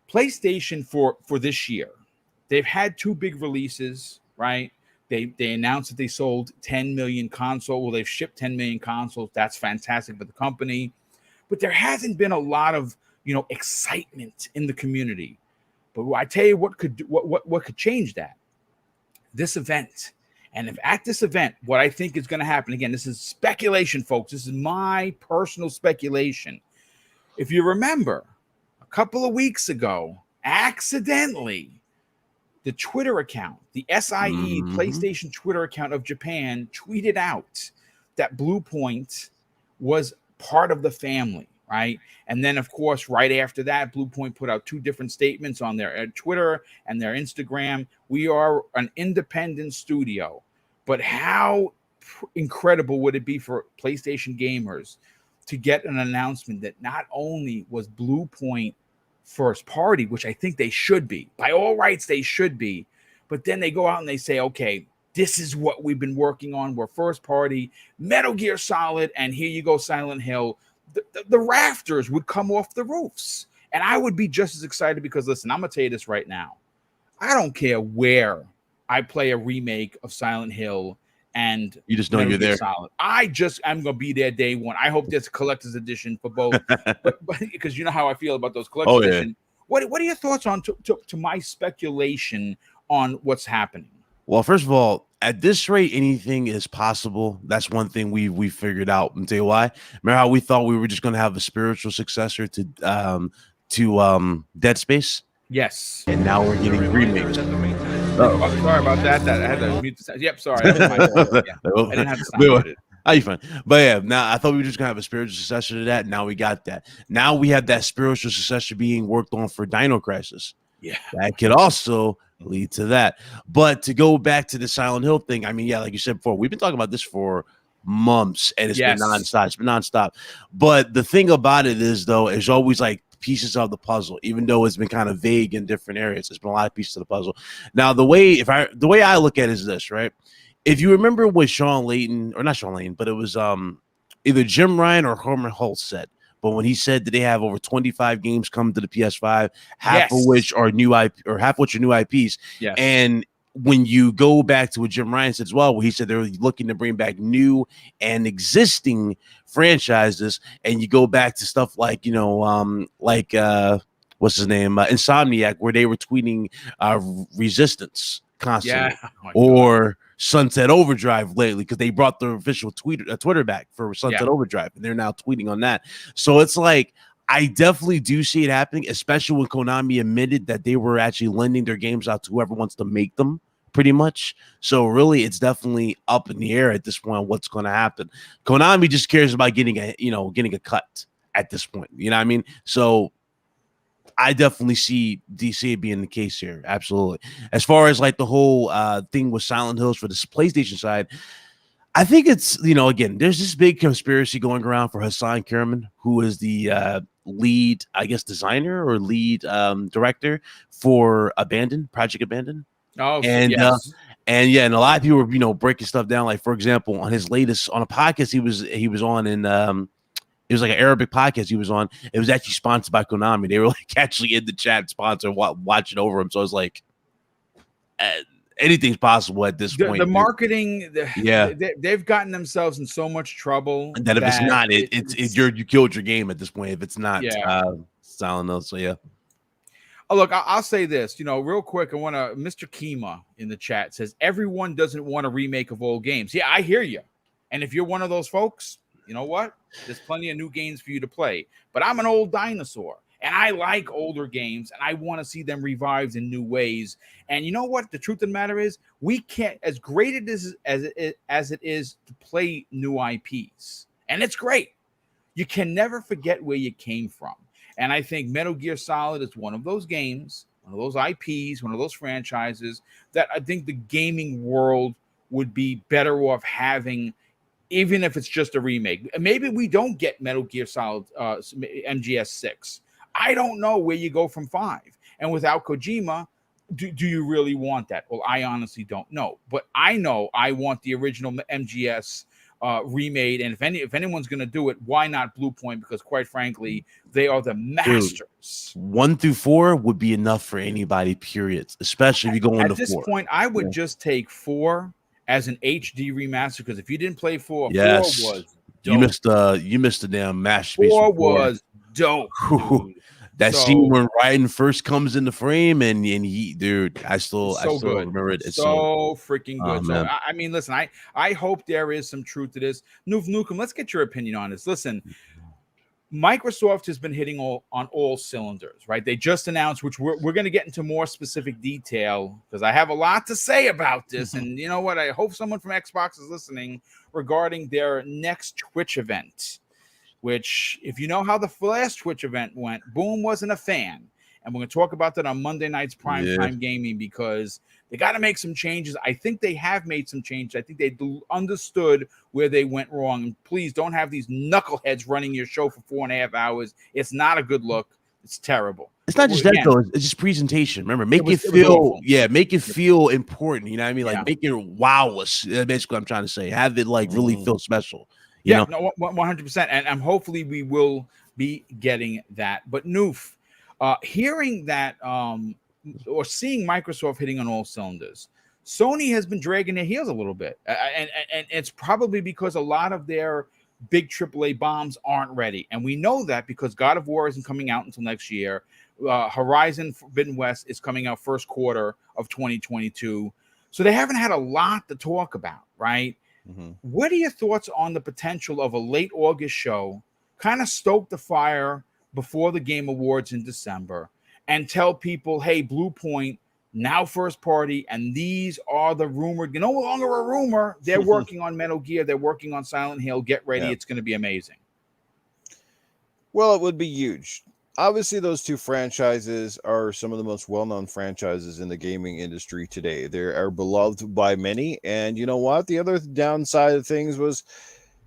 PlayStation for this year, they've had 2 big releases, right? They announced that they sold 10 million consoles. Well, they've shipped 10 million consoles. That's fantastic for the company. But there hasn't been a lot of, excitement in the community. But I tell you what could change that. This event. And if at this event, what I think is going to happen, again, this is speculation, folks. This is my personal speculation. If you remember, a couple of weeks ago, accidentally, the Twitter account, the SIE PlayStation Twitter account of Japan, tweeted out that Bluepoint was part of the family, right? And then, of course, right after that, Bluepoint put out 2 different statements on their Twitter and their Instagram. We are an independent studio. But how incredible would it be for PlayStation gamers to get an announcement that not only was Bluepoint first party, which I think they should be. By all rights, they should be. But then they go out and they say, okay, this is what we've been working on. We're first party, Metal Gear Solid, and here you go, Silent Hill. The rafters would come off the roofs. And I would be just as excited because, listen, I'm going to tell you this right now. I don't care where I play a remake of Silent Hill and you just know you're there. Solid. I'm going to be there day one. I hope there's a collector's edition for both, but because you know how I feel about those collector's edition. What are your thoughts on to my speculation on what's happening? Well, first of all, at this rate, anything is possible. That's one thing we figured out. And tell you why. Remember how we thought we were just going to have a spiritual successor to Dead Space? Yes. And now we're getting remakes. Oh, sorry about that. I had to mute the. Yep, sorry. I didn't have to stop it. How you fine? But yeah, now I thought we were just gonna have a spiritual successor to that. Now we got that. Now we have that spiritual successor being worked on for Dino Crisis. Yeah, that could also lead to that. But to go back to the Silent Hill thing, I mean, yeah, like you said before, we've been talking about this for months, and it's been nonstop. It's been nonstop. But the thing about it is, though, it's always like pieces of the puzzle, even though it's been kind of vague in different areas. There's been a lot of pieces of the puzzle. Now, the way I look at it is this, right? If you remember what Sean Layton, or not Sean Layton, but it was either Jim Ryan or Herman Hulse said. But when he said that they have over 25 games coming to the PS5, half of which are new IP, or half of which are new IPs. Yes. And when you go back to what Jim Ryan said as well, where he said they're looking to bring back new and existing franchises, and you go back to stuff like, what's his name? Insomniac, where they were tweeting Resistance constantly, or Sunset Overdrive lately, because they brought the official Twitter back for Sunset Overdrive, and they're now tweeting on that. So it's like, I definitely do see it happening, especially when Konami admitted that they were actually lending their games out to whoever wants to make them, pretty much. So really, it's definitely up in the air at this point what's going to happen. Konami just cares about getting a cut at this point. You know what I mean? So I definitely see DC being the case here. Absolutely. As far as like the whole thing with Silent Hills for this PlayStation side, I think it's, again, there's this big conspiracy going around for Hassan Karaman, who is the lead, I guess, designer or lead director for Project Abandon. Oh, and and a lot of people were, breaking stuff down. Like, for example, on his latest, on a podcast he was on in it was like an Arabic podcast he was on. It was actually sponsored by Konami. They were like actually in the chat sponsor watching over him. So I was like, anything's possible at this point. The marketing, they've gotten themselves in so much trouble that if it's not, you killed your game at this point. If it's not Silent Hill, so yeah. Oh, look, I'll say this, real quick. Mr. Kima in the chat says everyone doesn't want a remake of old games. Yeah, I hear you. And if you're one of those folks, you know what? There's plenty of new games for you to play. But I'm an old dinosaur, and I like older games, and I want to see them revived in new ways. And you know what? The truth of the matter is, we can't, as great it is as it is to play new IPs, and it's great. You can never forget where you came from. And I think Metal Gear Solid is one of those games, one of those IPs, one of those franchises that I think the gaming world would be better off having, even if it's just a remake. Maybe we don't get Metal Gear Solid MGS6. I don't know where you go from 5. And without Kojima, do you really want that? Well, I honestly don't know, but I know I want the original MGS remade, and if anyone's going to do it, why not Bluepoint? Because quite frankly, they are the masters. Dude, 1 through 4 would be enough for anybody, period. Especially if you go into 4. At this point, I would just take 4 as an HD remaster, because if you didn't play 4, yes, 4 was dope. You missed the damn masterpiece. 4 was dope. Dude. That scene when Raiden first comes in the frame and he, dude, I still remember it. It's so freaking good. So I mean, listen, I hope there is some truth to this. Nukem, let's get your opinion on this. Listen, Microsoft has been hitting on all cylinders, right? They just announced, which we're going to get into more specific detail because I have a lot to say about this. And you know what? I hope someone from Xbox is listening regarding their next Twitch event. Which, if you know how the last Twitch event went, Boom wasn't a fan. And we're going to talk about that on Monday night's Primetime Gaming because they got to make some changes. I think they have made some changes. I think they understood where they went wrong. And please don't have these knuckleheads running your show for 4.5 hours. It's not a good look. It's terrible. It's not just that, though. It's just presentation. Remember, make it feel important. You know what I mean? Like, make it wow us. Basically, what I'm trying to say. Have it, like, really feel special. You know? No, 100%. And hopefully we will be getting that. But Noof, hearing that or seeing Microsoft hitting on all cylinders, Sony has been dragging their heels a little bit. And it's probably because a lot of their big AAA bombs aren't ready. And we know that because God of War isn't coming out until next year. Horizon Forbidden West is coming out first quarter of 2022. So they haven't had a lot to talk about, right? What are your thoughts on the potential of a late August show, kind of stoke the fire before the Game Awards in December, and tell people, hey, Bluepoint, now first party, and these are the rumored, no longer a rumor, they're working on Metal Gear, they're working on Silent Hill, get ready, it's going to be amazing. Well, it would be huge. Obviously, those two franchises are some of the most well-known franchises in the gaming industry today. They are beloved by many. And you know what? The other downside of things was,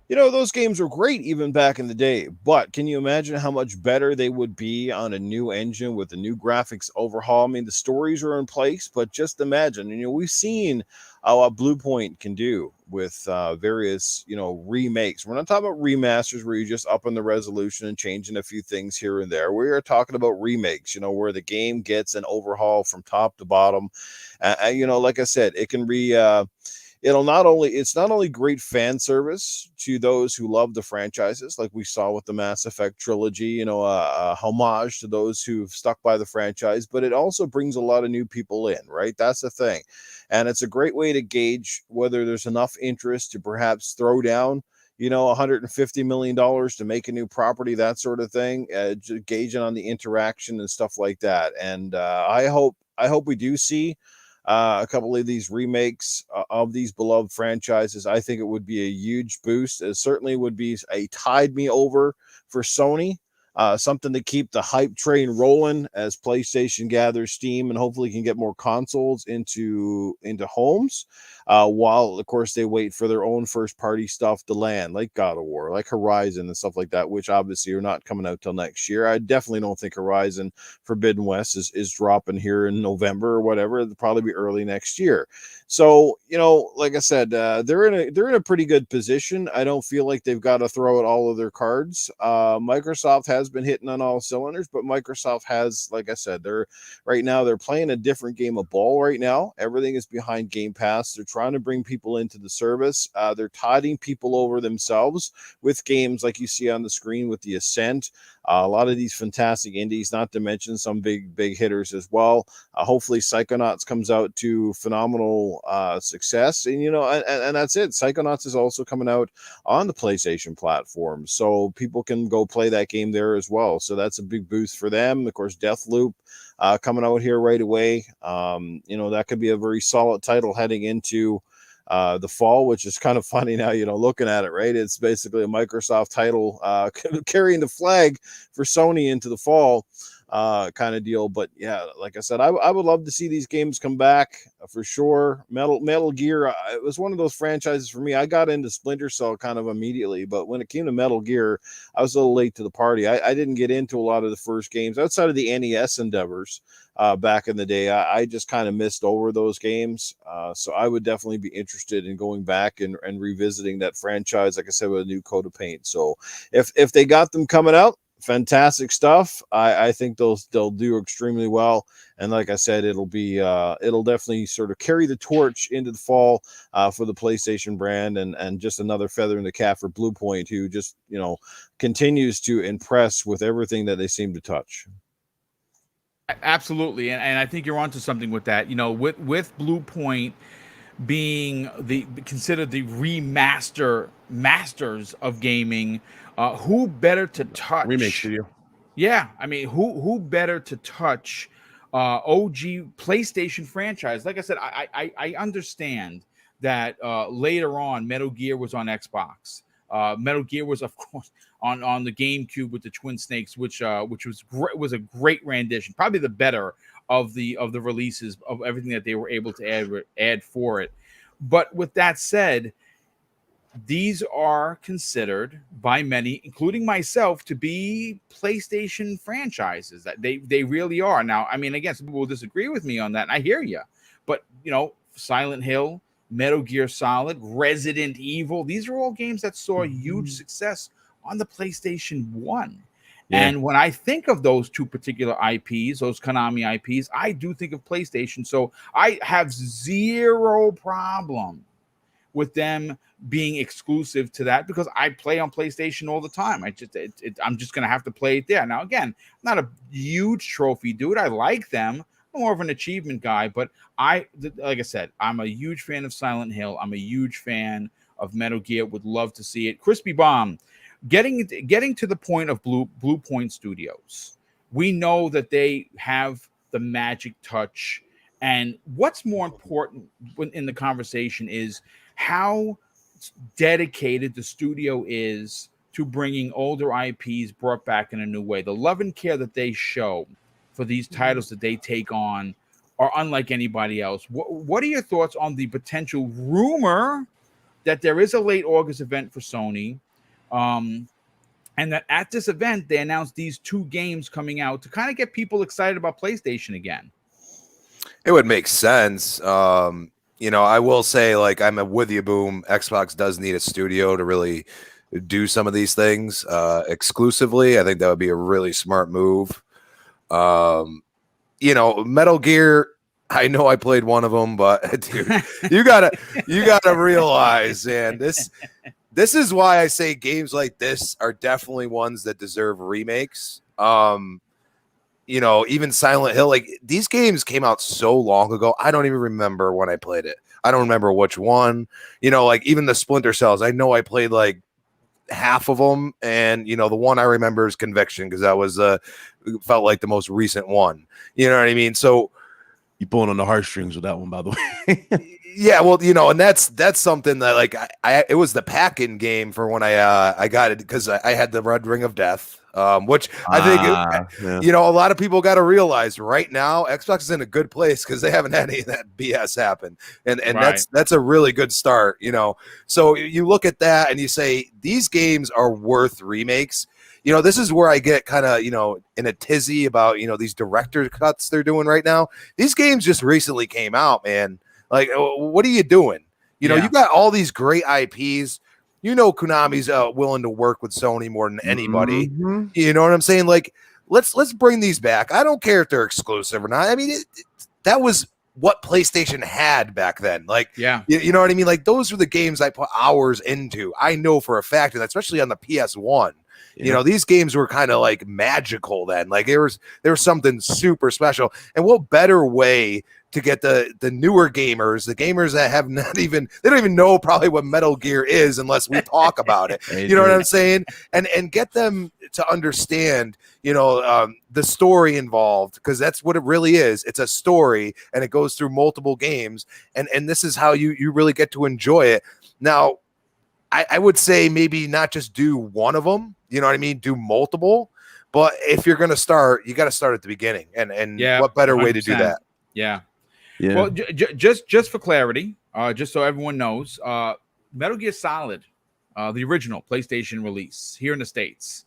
you know, those games were great even back in the day. But can you imagine how much better they would be on a new engine with a new graphics overhaul? I mean, the stories are in place, but just imagine. You know, we've seen what Bluepoint can do with various, you know, remakes. We're not talking about remasters where you just up on the resolution and changing a few things here and there. We are talking about remakes, you know, where the game gets an overhaul from top to bottom. You know, like I said, it can be it's not only great fan service to those who love the franchises, like we saw with the Mass Effect trilogy, you know, a homage to those who've stuck by the franchise, but it also brings a lot of new people in, right? That's the thing. And it's a great way to gauge whether there's enough interest to perhaps throw down, you know, $150 million to make a new property, that sort of thing, gauging on the interaction and stuff like that. And I hope we do see a couple of these remakes of these beloved franchises. I think it would be a huge boost. It certainly would be a tide me over for Sony. Something to keep the hype train rolling as PlayStation gathers steam and hopefully can get more consoles into homes, while of course they wait for their own first party stuff to land, like God of War, like Horizon and stuff like that, which obviously are not coming out till next year. I definitely don't think Horizon Forbidden West is dropping here in November or whatever. It'll probably be early next year. So, you know, like I said, they're in a pretty good position. I don't feel like they've got to throw out all of their cards. Microsoft has been hitting on all cylinders, but Microsoft has, like I said, they're playing a different game of ball right now. Everything is behind Game Pass. They're trying to bring people into the service. They're tiding people over themselves with games like you see on the screen with the Ascent. A lot of these fantastic indies, not to mention some big hitters as well. Hopefully Psychonauts comes out to phenomenal success, and you know, and that's it. Psychonauts is also coming out on the PlayStation platform, so people can go play that game there as well. So that's a big boost for them. Of course, Deathloop coming out here right away. You know, that could be a very solid title heading into the fall, which is kind of funny now, you know, looking at it, right? It's basically a Microsoft title carrying the flag for Sony into the fall. kind of deal. But yeah, like I said, I would love to see these games come back for sure. Metal Gear, it was one of those franchises for me. I got into Splinter Cell kind of immediately, but when it came to Metal Gear, I was a little late to the party. I didn't get into a lot of the first games outside of the NES endeavors back in the day. I just kind of missed over those games. So I would definitely be interested in going back and revisiting that franchise, like I said, with a new coat of paint. So if they got them coming out, fantastic stuff. I think they'll do extremely well, and like I said, it'll definitely sort of carry the torch into the fall for the PlayStation brand, and just another feather in the cap for Bluepoint, who just continues to impress with everything that they seem to touch. Absolutely, and I think you're onto something with that. With Bluepoint being considered the masters of gaming. Who better to touch? Remake studio. Yeah, I mean, who better to touch OG PlayStation franchise? Like I said, I understand that later on, Metal Gear was on Xbox. Metal Gear was, of course, on the GameCube with the Twin Snakes, which was a great rendition, probably the better of the releases of everything that they were able to add for it. But with that said, these are considered by many, including myself, to be PlayStation franchises. That they really are. Now, I mean, again, some people will disagree with me on that, and I hear you. But Silent Hill, Metal Gear Solid, Resident Evil, these are all games that saw huge success on the PlayStation 1. Yeah. And when I think of those two particular IPs, those Konami IPs, I do think of PlayStation. So I have zero problem with them being exclusive to that, because I play on PlayStation all the time. I'm just going to have to play it there. Now, again, I'm not a huge trophy dude. I like them. I'm more of an achievement guy, but like I said, I'm a huge fan of Silent Hill. I'm a huge fan of Metal Gear. Would love to see it. Crispy Bomb, getting to the point of Bluepoint Studios. We know that they have the magic touch, and what's more important in the conversation is how dedicated the studio is to bringing older IPs brought back in a new way. The love and care that they show for these titles that they take on are unlike anybody else. What are your thoughts on the potential rumor that there is a late August event for Sony, and that at this event they announced these two games coming out to kind of get people excited about PlayStation again? It would make sense. I will say, like, I'm with you, Boom. Xbox does need a studio to really do some of these things exclusively. I think that would be a really smart move. Metal Gear, I know I played one of them, but dude, you gotta realize, man, this is why I say games like this are definitely ones that deserve remakes. Even Silent Hill, like, these games came out so long ago. I don't even remember when I played it. I don't remember which one. Like, even the Splinter Cells, I know I played like half of them, and the one I remember is Conviction, because that was felt like the most recent one. You know what I mean? So you pulling on the heartstrings with that one, by the way. Yeah, well, and that's something that, like, it was the pack-in game for when I got it, because I had the Red Ring of Death, which I think a lot of people got to realize right now Xbox is in a good place because they haven't had any of that BS happen, and right. that's a really good start. So you look at that and you say these games are worth remakes. This is where I get kind of, in a tizzy about, these director cuts they're doing right now. These games just recently came out, man. Like, what are you doing? You got all these great IPs. Konami's willing to work with Sony more than anybody. Mm-hmm. You know what I'm saying? Like, let's bring these back. I don't care if they're exclusive or not. I mean, that was what PlayStation had back then. Like, yeah, you know what I mean? Like, those were the games I put hours into. I know for a fact, and especially on the PS1. Yeah. These games were kind of like magical then. Like, there was something super special. And what better way to get the newer gamers, the gamers that have they don't even know probably what Metal Gear is unless we talk about it. You know what I'm saying? And get them to understand, the story involved, because that's what it really is. It's a story, and it goes through multiple games, and this is how you really get to enjoy it. Now, I would say maybe not just do one of them, you know what I mean? Do multiple, But if you're going to start, you got to start at the beginning. And what better way to do that? Yeah. Well, just for clarity, just so everyone knows, Metal Gear Solid, the original PlayStation release here in the States,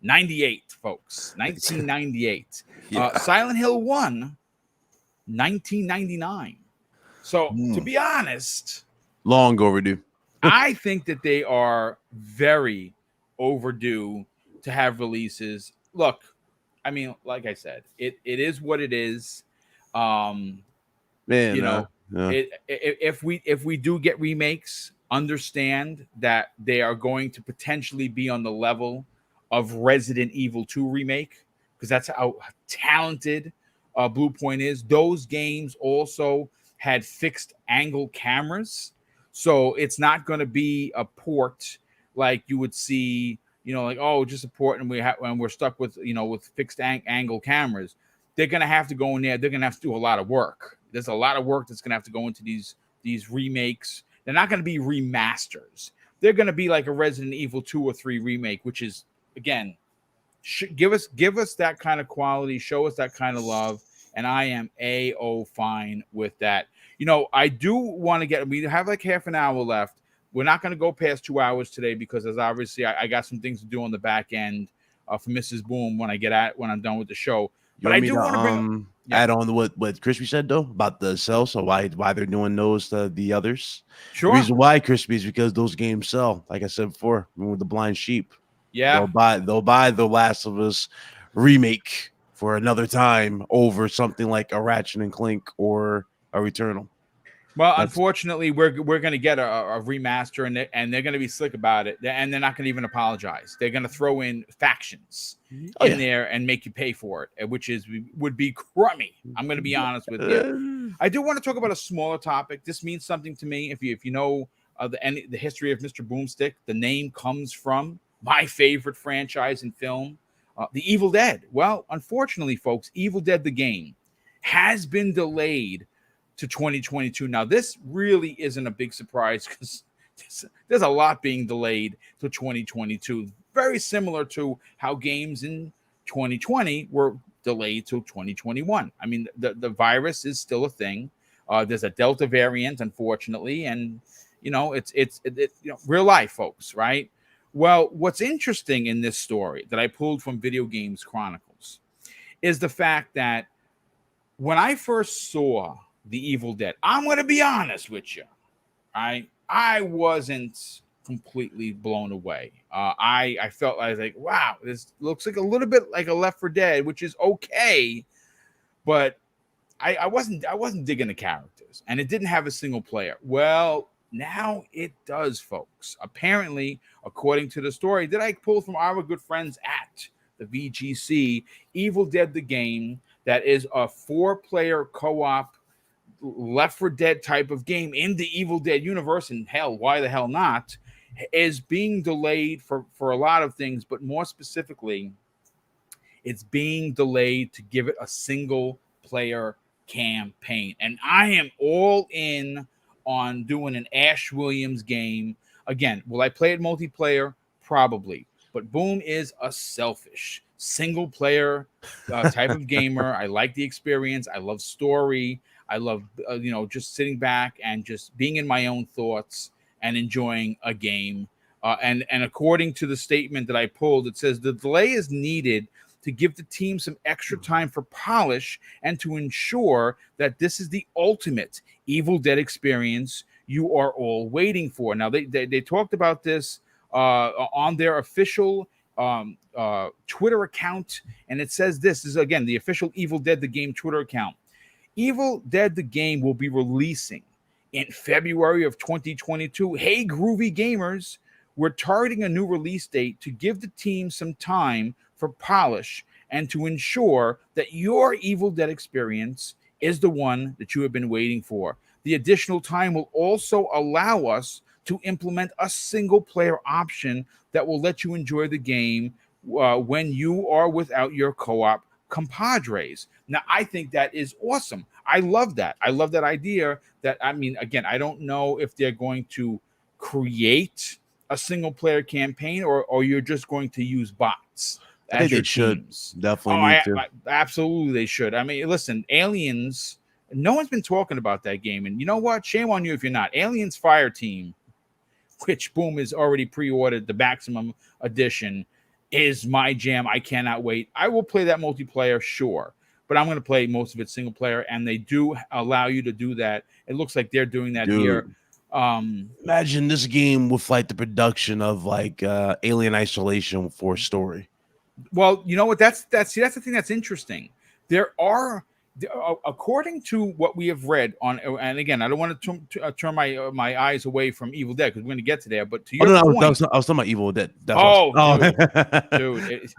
98, folks, 1998. Silent Hill 1, 1999. So, to be honest, long overdue. I think that they are very overdue to have releases. Look, I mean, like I said, it is what it is. If we do get remakes, understand that they are going to potentially be on the level of Resident Evil 2 remake, because that's how talented Bluepoint is. Those games also had fixed angle cameras, so it's not going to be a port like you would see, like, oh, just a port and we're stuck with with fixed angle cameras. They're going to have to go in there. They're going to have to do a lot of work. There's a lot of work that's going to have to go into these remakes. They're not going to be remasters. They're going to be like a Resident Evil 2 or 3 remake, which is, again, give us that kind of quality, show us that kind of love, and I am fine with that. I do want to we have like half an hour left. We're not going to go past 2 hours today because, as obviously, I got some things to do on the back end for Mrs. Boom when I'm done with the show. But I do want to bring add on to what Crispy said though about the sell. So why they're doing those to the others? Sure. The reason why, Crispy, is because those games sell. Like I said before, with the blind sheep. Yeah. They'll buy the Last of Us remake for another time over something like a Ratchet and Clank or a Returnal. Well, unfortunately, we're going to get a remaster, and they're going to be slick about it, and they're not going to even apologize. They're going to throw in factions in there and make you pay for it, which would be crummy. I'm going to be honest with you. I do want to talk about a smaller topic. This means something to me. If you know the history of Mr. Boomstick, the name comes from my favorite franchise in film, The Evil Dead. Well, unfortunately, folks, Evil Dead the game has been delayed to 2022. Now, this really isn't a big surprise because there's a lot being delayed to 2022. Very similar to how games in 2020 were delayed to 2021. I mean, the virus is still a thing. There's a Delta variant, unfortunately, and it's real life, folks, right? Well, what's interesting in this story that I pulled from Video Games Chronicles is the fact that when I first saw The Evil Dead, I'm going to be honest with you, right? I wasn't completely blown away. I felt like, wow, this looks like a little bit like a Left 4 Dead, which is okay, but I wasn't digging the characters, and it didn't have a single player. Well, now it does, folks. Apparently, according to the story that I pulled from our good friends at the VGC, Evil Dead the game, that is a 4-player co-op Left 4 Dead type of game in the Evil Dead universe, and hell, why the hell not, is being delayed for a lot of things, but more specifically, it's being delayed to give it a single player campaign. And I am all in on doing an Ash Williams game. Again, will I play it multiplayer? Probably. But Boom is a selfish single player type of gamer. I like the experience. I love story. I love, just sitting back and just being in my own thoughts and enjoying a game. And according to the statement that I pulled, it says the delay is needed to give the team some extra time for polish and to ensure that this is the ultimate Evil Dead experience you are all waiting for. Now, they talked about this on their official Twitter account, and it says this is, again, the official Evil Dead the Game Twitter account. Evil Dead the Game will be releasing in February of 2022. Hey, groovy gamers, we're targeting a new release date to give the team some time for polish and to ensure that your Evil Dead experience is the one that you have been waiting for. The additional time will also allow us to implement a single player option that will let you enjoy the game when you are without your co-op compadres. Now, I think that is awesome. I love that. I love that idea. That, I mean, again, I don't know if they're going to create a single player campaign or you're just going to use bots. I think they should definitely need to. Absolutely, they should. I mean, listen, Aliens. No one's been talking about that game, and you know what? Shame on you if you're not. Aliens Fire Team, which boom is already pre-ordered. The maximum edition is my jam. I cannot wait. I will play that multiplayer, sure, but I'm going to play most of it single player, and they do allow you to do that. It looks like they're doing that here. Imagine this game with like the production of like Alien Isolation for story. Well, you know what? That's the thing that's interesting. There are, according to what we have read on, and again, I don't want to turn my eyes away from Evil Dead because we're going to get to there. But to your point, I was talking about Evil Dead. Dude,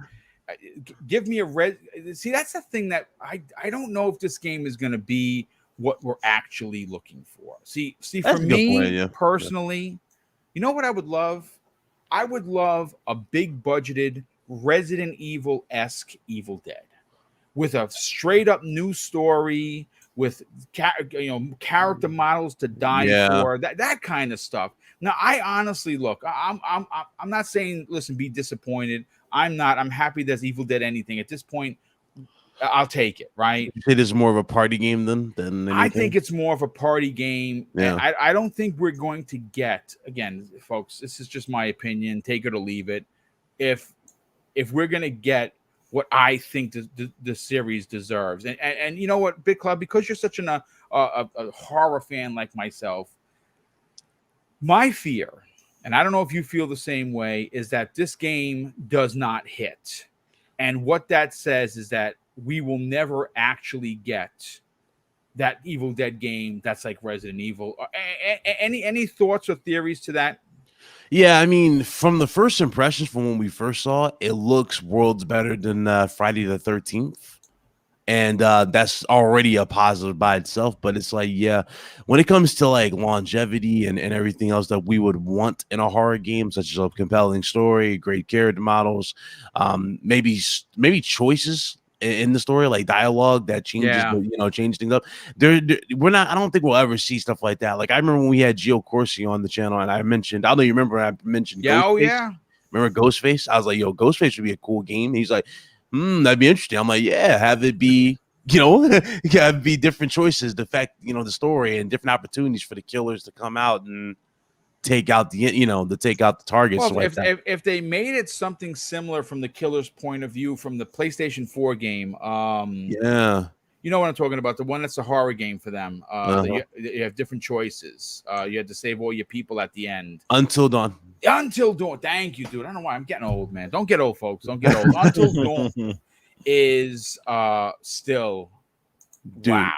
give me a red. See, that's the thing that I don't know if this game is going to be what we're actually looking for. See, for me personally, you know what I would love? I would love a big budgeted Resident Evil-esque Evil Dead with a straight up new story with character models to die for, that kind of stuff. Now, I honestly look, I'm not saying listen, be disappointed. I'm not. I'm happy there's Evil Dead anything at this point. I'll take it, right? It is more of a party game than anything? I think it's more of a party game. Yeah. And I don't think we're going to get, again, folks, this is just my opinion, take it or leave it. If we're going to get what I think the series deserves. And you know what, Big Club, because you're such a horror fan like myself, my fear, and I don't know if you feel the same way, is that this game does not hit. And what that says is that we will never actually get that Evil Dead game that's like Resident Evil. Any thoughts or theories to that? Yeah, I mean, from the first impressions from when we first saw it, it looks worlds better than Friday the 13th. And that's already a positive by itself. But it's like, yeah, when it comes to like longevity and everything else that we would want in a horror game, such as a compelling story, great character models, maybe choices in the story, like dialogue that changes, change things up. We're not. I don't think we'll ever see stuff like that. Like I remember when we had Gio Corsi on the channel, and I mentioned. I don't know you remember. I mentioned. Ghostface. Remember Ghostface? I was like, "Yo, Ghostface would be a cool game." He's like, "That'd be interesting." I'm like, "Yeah, have it be." Have be different choices. The fact, the story and different opportunities for the killers to come out and take out the targets. Well, if they made it something similar from the killer's point of view from the PlayStation 4 game, you know what I'm talking about, the one that's a horror game for them. You have different choices. You had to save all your people at the end. Until Dawn. Thank you, dude. I don't know why I'm getting old, man. Don't get old, folks. Don't get old. Until Dawn is still wow.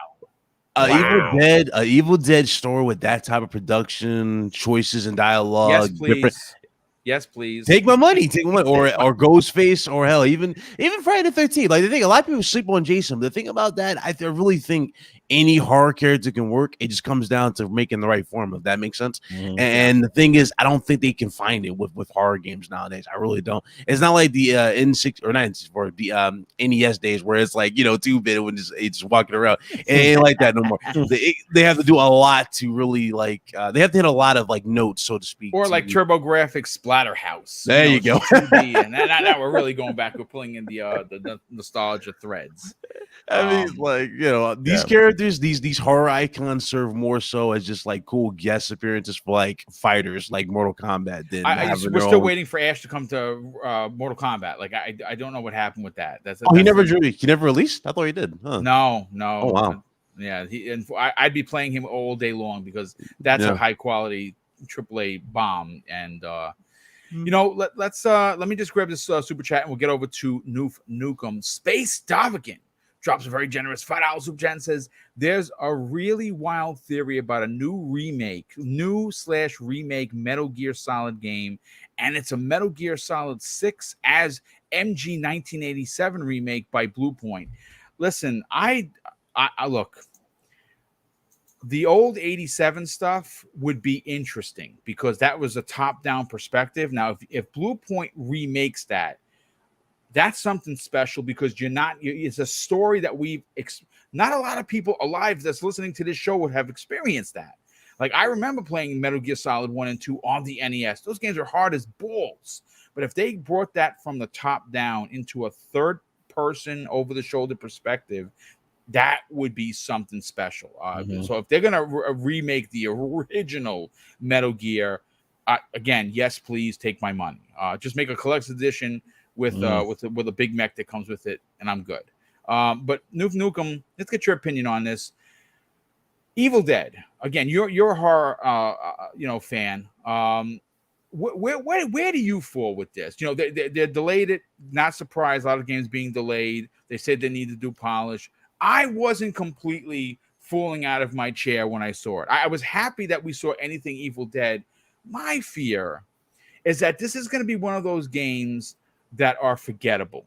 Evil Dead story with that type of production, choices and dialogue. Yes, please. Take my money. Or Ghostface, or hell, even Friday the 13th. Like the thing, a lot of people sleep on Jason. The thing about that, I really think any horror character can work. It just comes down to making the right form, if that makes sense. Mm-hmm. And the thing is, I don't think they can find it with horror games nowadays. I really don't. It's not like the N6 or not N64, the NES days where it's like 2-bit when it's walking around. It ain't like that no more. They have to do a lot to really they have to hit a lot of notes, so to speak. Or like TurboGrafx Splatterhouse. There you go. And now we're really going back. We're pulling in the nostalgia threads. I mean, these characters, these horror icons serve more so as just cool guest appearances for fighters like Mortal Kombat. We're still waiting for Ash to come to Mortal Kombat. I don't know what happened with that. He never released? I thought he did. Huh. No. Oh wow. Yeah, I'd be playing him all day long because that's a high quality AAA bomb. And let me just grab this super chat and we'll get over to Noof Nukem. Space Dovigan drops a very generous $5 super chat and says, there's a really wild theory about a new remake Metal Gear Solid game, and it's a Metal Gear Solid 6 as MG 1987 remake by Bluepoint. Listen, I look, the old 87 stuff would be interesting because that was a top-down perspective. Now, if Bluepoint remakes that's something special because it's a story that not a lot of people alive that's listening to this show would have experienced that. I remember playing Metal Gear Solid 1 and 2 on the NES. Those games are hard as balls. But if they brought that from the top down into a third person over the shoulder perspective, that would be something special. So if they're gonna remake the original Metal Gear, again, yes, please take my money. Just make a collector's edition with a big mech that comes with it, and I'm good. But Noof Nukem, let's get your opinion on this. Evil Dead, again, you're a horror fan. Where do you fall with this? They're delayed it. Not surprised. A lot of games being delayed. They said they need to do polish. I wasn't completely falling out of my chair when I saw it. I was happy that we saw anything Evil Dead. My fear is that this is going to be one of those games that are forgettable.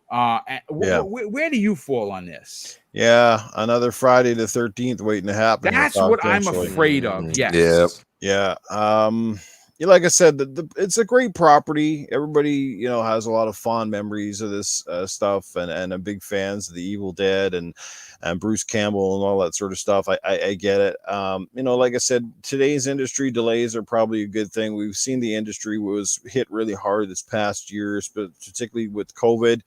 Where do you fall on this? Yeah, another Friday the 13th waiting to happen. That's what I'm afraid of. Yes. Yeah. Like I said, it's a great property. Everybody, has a lot of fond memories of this stuff, and are big fans of the Evil Dead and Bruce Campbell and all that sort of stuff. I get it. Like I said, today's industry delays are probably a good thing. We've seen the industry was hit really hard this past year, but particularly with COVID,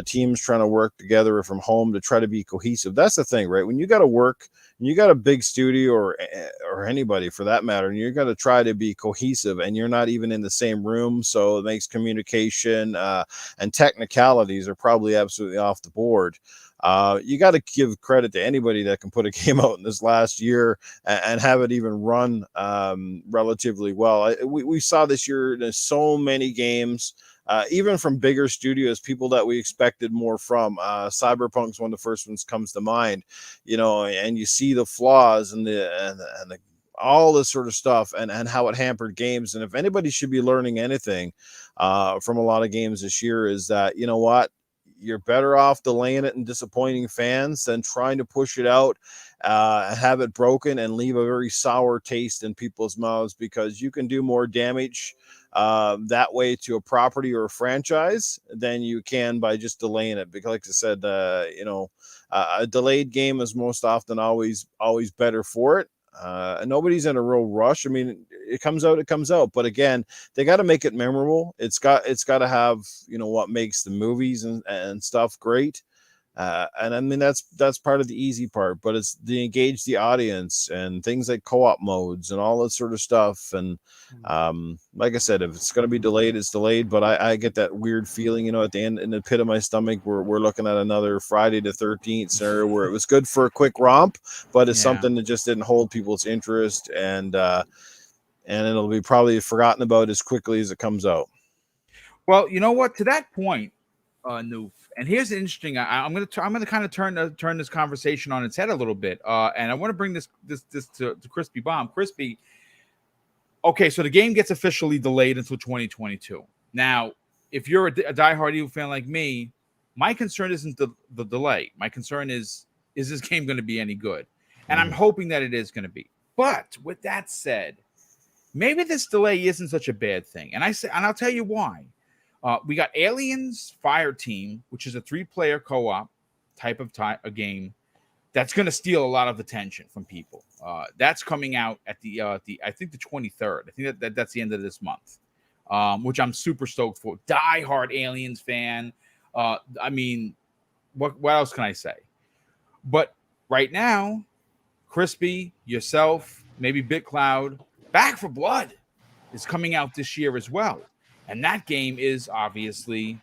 teams trying to work together from home to try to be cohesive. That's the thing, right? When you got to work, and you got a big studio or anybody for that matter, and you're going to try to be cohesive, and you're not even in the same room, so it makes communication and technicalities are probably absolutely off the board. You got to give credit to anybody that can put a game out in this last year and have it even run relatively well. We saw this year there's so many games, even from bigger studios, people that we expected more from. Cyberpunk's one of the first ones comes to mind, and you see the flaws and the all this sort of stuff and how it hampered games. And if anybody should be learning anything from a lot of games this year is that, you're better off delaying it and disappointing fans than trying to push it out, have it broken and leave a very sour taste in people's mouths, because you can do more damage that way to a property or a franchise than you can by just delaying it. Because like I said, a delayed game is most often always better for it. And nobody's in a real rush. I mean, it comes out. But again, they got to make it memorable. It's got to have, what makes the movies and stuff great. And I mean, that's part of the easy part, but it's to engage the audience and things like co-op modes and all that sort of stuff. And like I said, if it's going to be delayed, it's delayed. But I get that weird feeling, at the end, in the pit of my stomach, we're looking at another Friday the 13th scenario where it was good for a quick romp, but it's something that just didn't hold people's interest, and it'll be probably forgotten about as quickly as it comes out. Well, you know what? To that point, Noof, and here's an interesting. I'm gonna kind of turn this conversation on its head a little bit, and I want to bring this to Crispy Bomb. Crispy, okay, so the game gets officially delayed until 2022. Now, if you're a diehard Evil fan like me, my concern isn't the delay. My concern is this game going to be any good? And I'm hoping that it is going to be. But with that said, maybe this delay isn't such a bad thing, and I'll tell you why. We got Aliens Fireteam, which is a 3-player co-op type of a game that's going to steal a lot of attention from people. That's coming out at the I think the 23rd. I think that's the end of this month, which I'm super stoked for. Die-hard Aliens fan. I mean, what else can I say? But right now, Crispy, yourself, maybe BitCloud, Back for Blood is coming out this year as well. And that game is obviously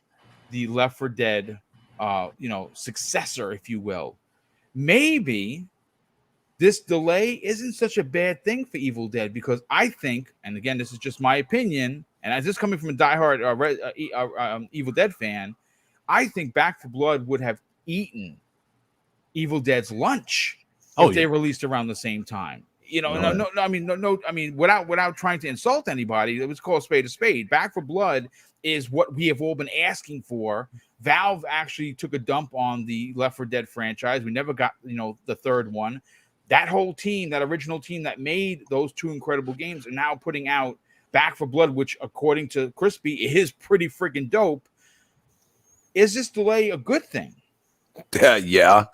the Left 4 Dead, successor, if you will. Maybe this delay isn't such a bad thing for Evil Dead, because I think, and again, this is just my opinion, and as this coming from a diehard Evil Dead fan, I think Back 4 Blood would have eaten Evil Dead's lunch if they released around the same time. I mean, without trying to insult anybody, it was called spade a spade. Back 4 Blood is what we have all been asking for. Valve actually took a dump on the Left 4 Dead franchise. We never got, the third one. That whole team, that original team that made those two incredible games, are now putting out Back 4 Blood, which, according to Crispy, is pretty freaking dope. Is this delay a good thing? Yeah.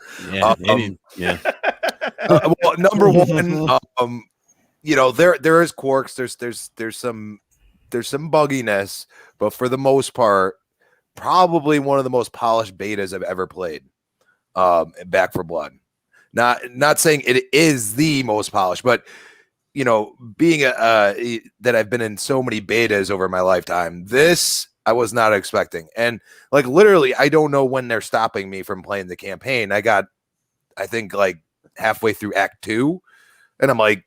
Well, number one, there is quirks. There's some there's some bugginess, but for the most part, probably one of the most polished betas I've ever played. Back for Blood. Not saying it is the most polished, but you know, being that I've been in so many betas over my lifetime, this I was not expecting. And like literally, I don't know when they're stopping me from playing the campaign. I think like halfway through Act 2, and I'm like,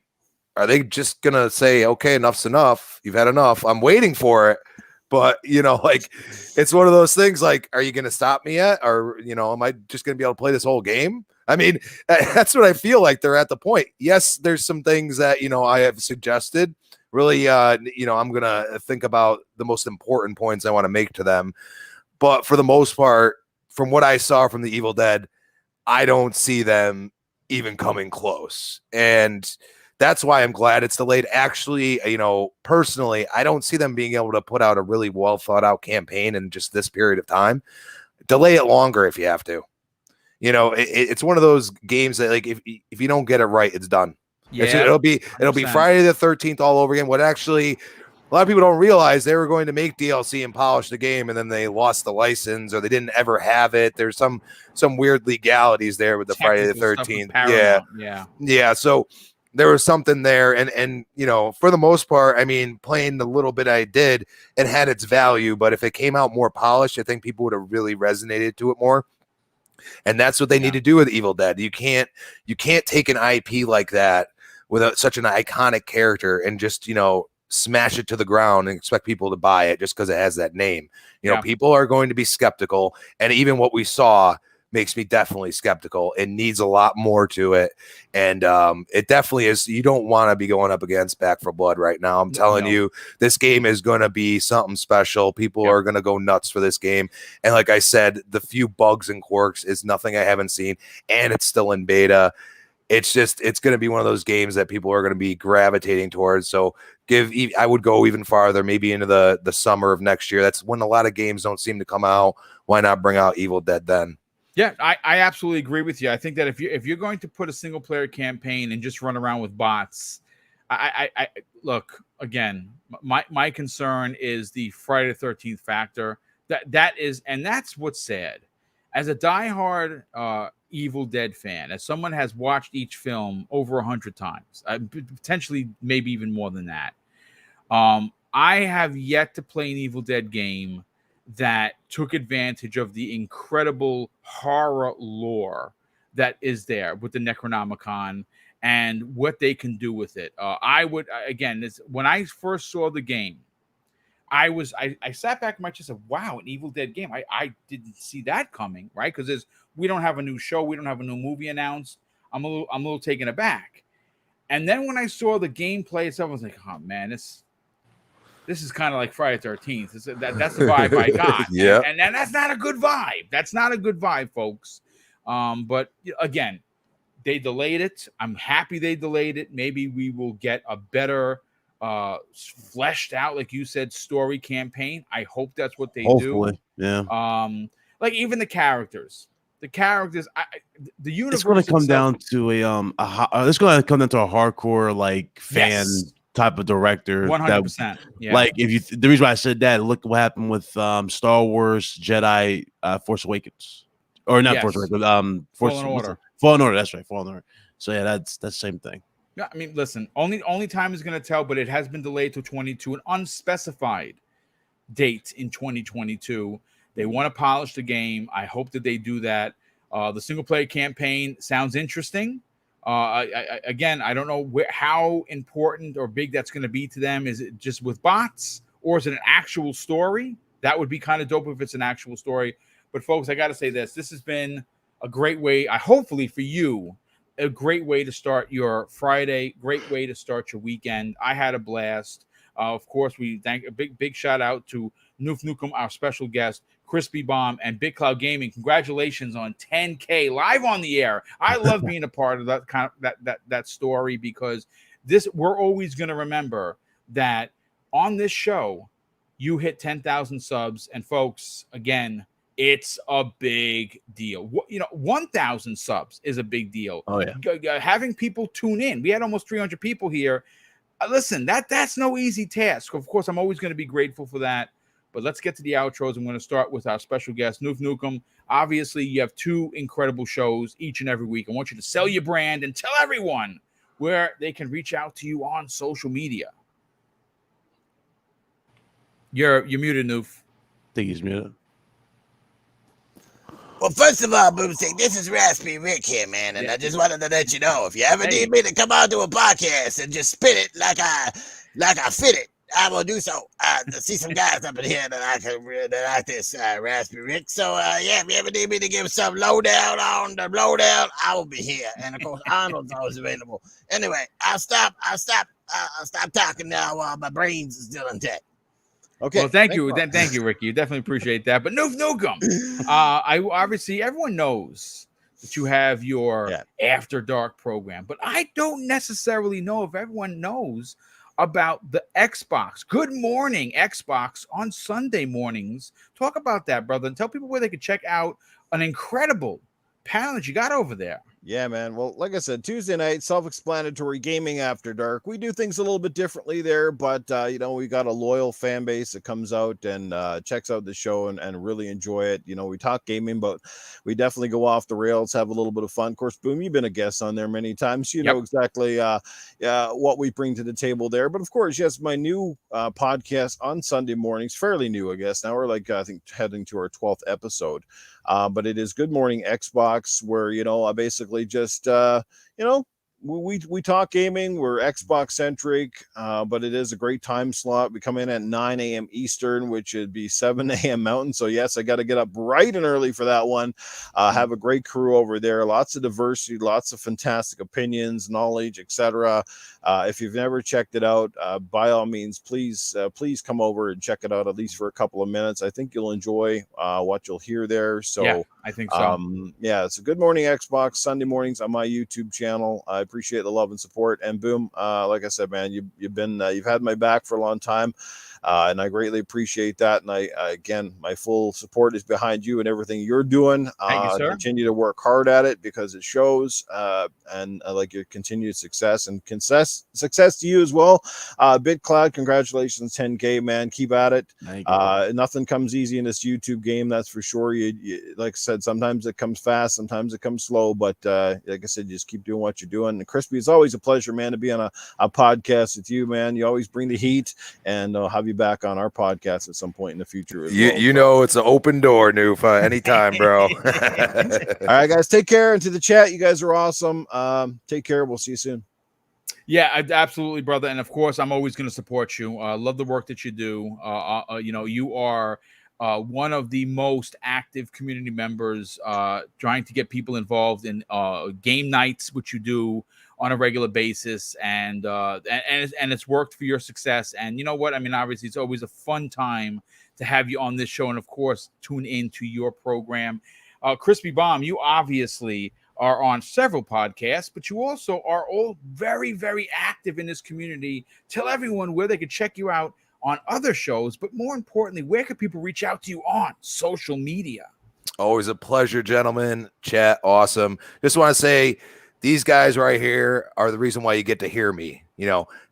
are they just gonna say, okay, enough's enough? You've had enough. I'm waiting for it. But, you know, like, it's one of those things like, are you going to stop me yet? Or, you know, am I just going to be able to play this whole game? I mean, that's what I feel like they're at the point. Yes, there's some things that, you know, I have suggested. Really, you know, I'm going to think about the most important points I want to make to them. But for the most part, from what I saw from the Evil Dead, I don't see them even coming close. And that's why I'm glad it's delayed. Actually, you know, personally, I don't see them being able to put out a really well thought out campaign in just this period of time. Delay it longer if you have to. You know, it's one of those games that like if you don't get it right, it's done. Yeah, it'll be Friday the 13th all over again. What actually a lot of people don't realize, they were going to make DLC and polish the game, and then they lost the license or they didn't ever have it. There's some weird legalities there with the Friday the 13th. Yeah. So there was something there, and you know, for the most part, I mean, playing the little bit I did, it had its value. But if it came out more polished, I think people would have really resonated to it more. And that's what they need to do with Evil Dead. You can't take an IP like that with such an iconic character and just, you know, smash it to the ground and expect people to buy it just because it has that name. You know, people are going to be skeptical, and even what we saw makes me definitely skeptical. It needs a lot more to it, and it definitely is. You don't want to be going up against Back for Blood right now. I'm telling you, this game is going to be something special. People are going to go nuts for this game, and like I said, the few bugs and quirks is nothing I haven't seen, and it's still in beta. It's going to be one of those games that people are going to be gravitating towards. So I would go even farther, maybe into the summer of next year. That's when a lot of games don't seem to come out. Why not bring out Evil Dead then? Yeah, I absolutely agree with you. I think that if you're going to put a single player campaign and just run around with bots, I look, again, my concern is the Friday the 13th factor. That's what's sad. As a diehard Evil Dead fan, as someone has watched each film over 100 times, potentially maybe even more than that, I have yet to play an Evil Dead game that took advantage of the incredible horror lore that is there with the Necronomicon and what they can do with it. When I first saw the game, I sat back in my chair and said, wow, an Evil Dead game. I didn't see that coming, right? Because we don't have a new show, we don't have a new movie announced. I'm a little taken aback. And then when I saw the gameplay itself, I was like, oh man, this is kind of like Friday the 13th. That's the vibe I got. Yeah. And that's not a good vibe. That's not a good vibe, folks. But again, they delayed it. I'm happy they delayed it. Maybe we will get a better fleshed out, like you said, story campaign. I hope that's what they do. Yeah. Like even the characters. The universe. It's going to come down to it's going to come down to a hardcore like fan type of director. 100%. Yeah. Like the reason why I said that, look what happened with Star Wars Jedi Force Awakens, or not Force Awakens, Fallen Order. Fallen Order. That's right, Fallen Order. So yeah, that's the same thing. Yeah, I mean, listen, only time is going to tell, but it has been delayed to an unspecified date in 2022. They want to polish the game. I hope that they do that. The single player campaign sounds interesting. Again, I don't know how important or big that's going to be to them. Is it just with bots, or is it an actual story? That would be kind of dope if it's an actual story. But folks, I got to say this has been a great way, hopefully for you, a great way to start your Friday, great way to start your weekend. I had a blast. Of course, we thank a big shout out to Noof Nukem, our special guest, Crispy Bomb, and Big Cloud Gaming. Congratulations on 10K live on the air. I love being a part of that kind of that story, because we're always going to remember that on this show you hit 10,000 subs, and folks, again, it's a big deal. 1,000 subs is a big deal. Oh yeah. Having people tune in. We had almost 300 people here. Listen, that's no easy task. Of course, I'm always going to be grateful for that. But let's get to the outros. I'm going to start with our special guest, Noof Nukem. Obviously, you have 2 incredible shows each and every week. I want you to sell your brand and tell everyone where they can reach out to you on social media. You're muted, Noof. I think he's muted. Well, first of all, Boomstick, this is Raspy Rick here, man, and I just wanted to let you know, if you ever need me to come on to a podcast and just spit it like I fit it, I will do so. See some guys up in here that like this Raspy Rick. So yeah, if you ever need me to give some lowdown on the lowdown, I will be here. And of course, Arnold's always available. Anyway, I'll stop talking now while my brains is still intact. Okay. Well, thank you, Ricky. You definitely appreciate that. But Noof Nukem, I obviously everyone knows that you have your After Dark program, but I don't necessarily know if everyone knows about the Xbox. Good Morning Xbox on Sunday mornings. Talk about that, brother, and tell people where they can check out an incredible panel that you got over there. Yeah, man. Well, like I said, Tuesday night, self-explanatory, gaming after dark. We do things a little bit differently there, but we got a loyal fan base that comes out and checks out the show and really enjoy it. We talk gaming, but we definitely go off the rails, have a little bit of fun. Of course, Boom, you've been a guest on there many times. You know exactly what we bring to the table there. But of course, yes, my new podcast on Sunday mornings, fairly new, I guess. Now we're I think heading to our 12th episode. But it is Good Morning Xbox, where I basically just we talk gaming. We're Xbox centric, but it is a great time slot. We come in at 9 a.m. Eastern, which would be 7 a.m. Mountain. So yes, I got to get up bright and early for that one. Have a great crew over there. Lots of diversity, lots of fantastic opinions, knowledge, etc. If you've never checked it out, by all means, please come over and check it out at least for a couple of minutes. I think you'll enjoy what you'll hear there. So yeah, I think so. It's a Good Morning Xbox Sunday mornings on my YouTube channel. I appreciate the love and support. And Boom, like I said, man, you've had my back for a long time. And I greatly appreciate that. And I again, my full support is behind you and everything you're doing. Thank you, sir. Continue to work hard at it because it shows. And I like your continued success and success to you as well. BitCloud, congratulations, 10K, man. Keep at it. Nothing comes easy in this YouTube game, that's for sure. You like I said, sometimes it comes fast, sometimes it comes slow. But like I said, just keep doing what you're doing. And Crispy, it's always a pleasure, man, to be on a podcast with you, man. You always bring the heat, and I'll have you back on our podcast at some point in the future. It's an open door, Noof. Anytime, bro. All right, guys, take care. And to the chat, you guys are awesome. Take care. We'll see you soon. Yeah, absolutely, brother. And of course, I'm always going to support you. Love the work that you do. You are one of the most active community members, trying to get people involved in game nights, which you do on a regular basis, and it's worked for your success. And you know what? I mean, obviously, it's always a fun time to have you on this show, and of course, tune into your program. Crispy Bomb, you obviously are on several podcasts, but you also are all very, very active in this community. Tell everyone where they can check you out on other shows, but more importantly, where can people reach out to you on social media? Always a pleasure, gentlemen. Chat, awesome. Just want to say, these guys right here are the reason why you get to hear me.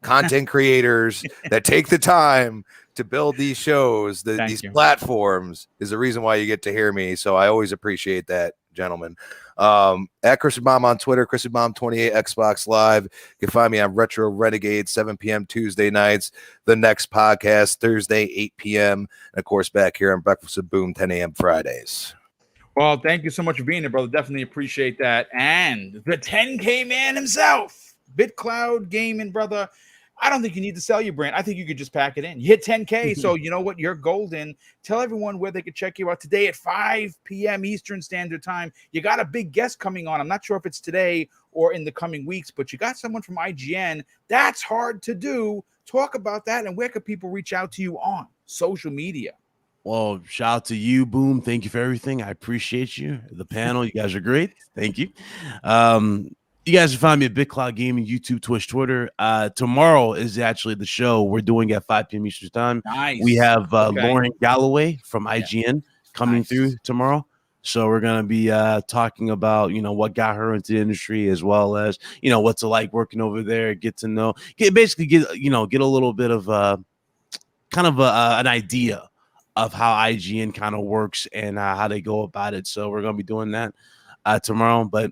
Content creators that take the time to build these shows, these platforms, is the reason why you get to hear me. So I always appreciate that, gentlemen. At Crispy Bomb on Twitter, Crispy Bomb 28, Xbox Live. You can find me on Retro Renegade, 7 p.m. Tuesday nights. The next podcast, Thursday, 8 p.m. And of course, back here on Breakfast with Boom, 10 a.m. Fridays. Well, thank you so much for being here, brother. Definitely appreciate that. And the 10K man himself, BitCloud Gaming, brother. I don't think you need to sell your brand. I think you could just pack it in. You hit 10K, so you know what? You're golden. Tell everyone where they could check you out today at 5 p.m. Eastern Standard Time. You got a big guest coming on. I'm not sure if it's today or in the coming weeks, but you got someone from IGN. That's hard to do. Talk about that, and where could people reach out to you on social media? Well, shout out to you, Boom. Thank you for everything. I appreciate you. The panel, you guys are great. Thank you. You guys can find me at BitCloud Gaming, YouTube, Twitch, Twitter. Tomorrow is actually the show we're doing at 5 p.m. Eastern Time. Nice. We have Lauren Galloway from IGN coming through tomorrow. So we're gonna be talking about what got her into the industry, as well as what's it like working over there. Get to know, get a little bit of kind of an idea of how IGN kind of works and how they go about it. So we're gonna be doing that tomorrow. But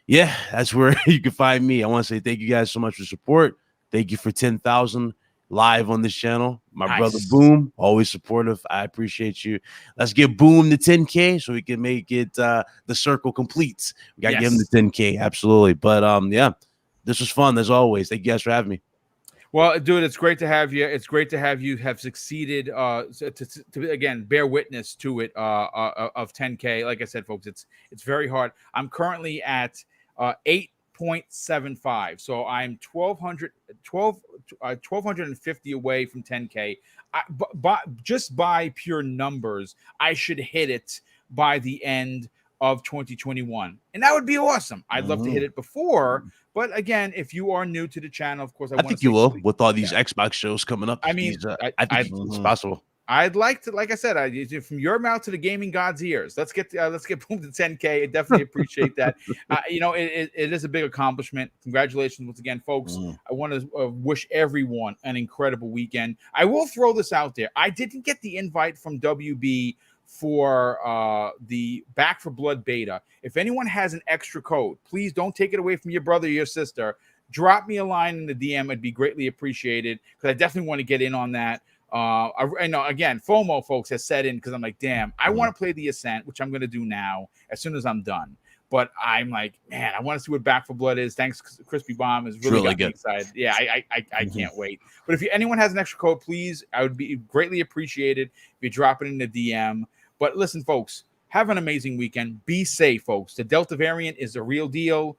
yeah, that's where you can find me. I want to say thank you guys so much for support. Thank you for 10,000 live on this channel. My brother Boom, always supportive. I appreciate you. Let's get Boom to 10K so we can make it the circle complete. We gotta give him the 10K, absolutely. But yeah, this was fun as always. Thank you guys for having me. Well, dude, it's great to have you. It's great to have you have succeeded to again bear witness to it of 10K. Like I said, folks, it's very hard. I'm currently at 8.75, so I'm 1,250 away from 10K. Just by pure numbers, I should hit it by the end of 2021, and that would be awesome. I'd love to hit it before. But again, if you are new to the channel, of course, I think you will with all these Xbox shows coming up. I mean, I think it's possible. I'd like to, like I said, from your mouth to the gaming god's ears. Let's get Boom to 10K. I definitely appreciate that. It is a big accomplishment. Congratulations once again, folks. I want to wish everyone an incredible weekend. I will throw this out there. I didn't get the invite from WB for the Back for Blood beta. If anyone has an extra code, please don't take it away from your brother or your sister. Drop me a line in the DM. It'd be greatly appreciated, because I definitely want to get in on that. I know, again, FOMO, folks, has set in, because I'm like, damn, I want to play the Ascent, which I'm going to do now as soon as I'm done. But I'm like, man, I want to see what Back for Blood is. Thanks, Crispy Bomb is really got me excited. Yeah, I can't wait. But if anyone has an extra code, please, I would be greatly appreciated if you drop it in the DM. But listen, folks, have an amazing weekend. Be safe, folks. The Delta variant is the real deal.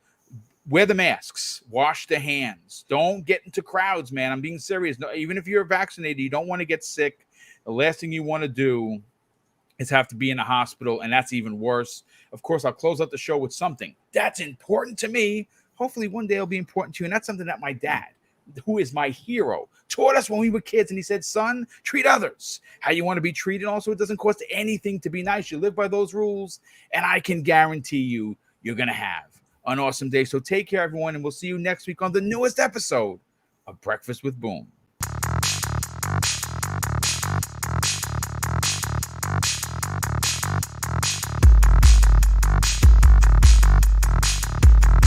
Wear the masks. Wash the hands. Don't get into crowds, man. I'm being serious. No, even if you're vaccinated, you don't want to get sick. The last thing you want to do is have to be in a hospital, and that's even worse. Of course, I'll close out the show with something that's important to me. Hopefully one day it'll be important to you, and that's something that my dad, who is my hero, taught us when we were kids. And he said, son, treat others how you want to be treated. Also, it doesn't cost anything to be nice. You live by those rules, and I can guarantee you, you're going to have an awesome day. So take care, everyone, and we'll see you next week on the newest episode of Breakfast with Boom.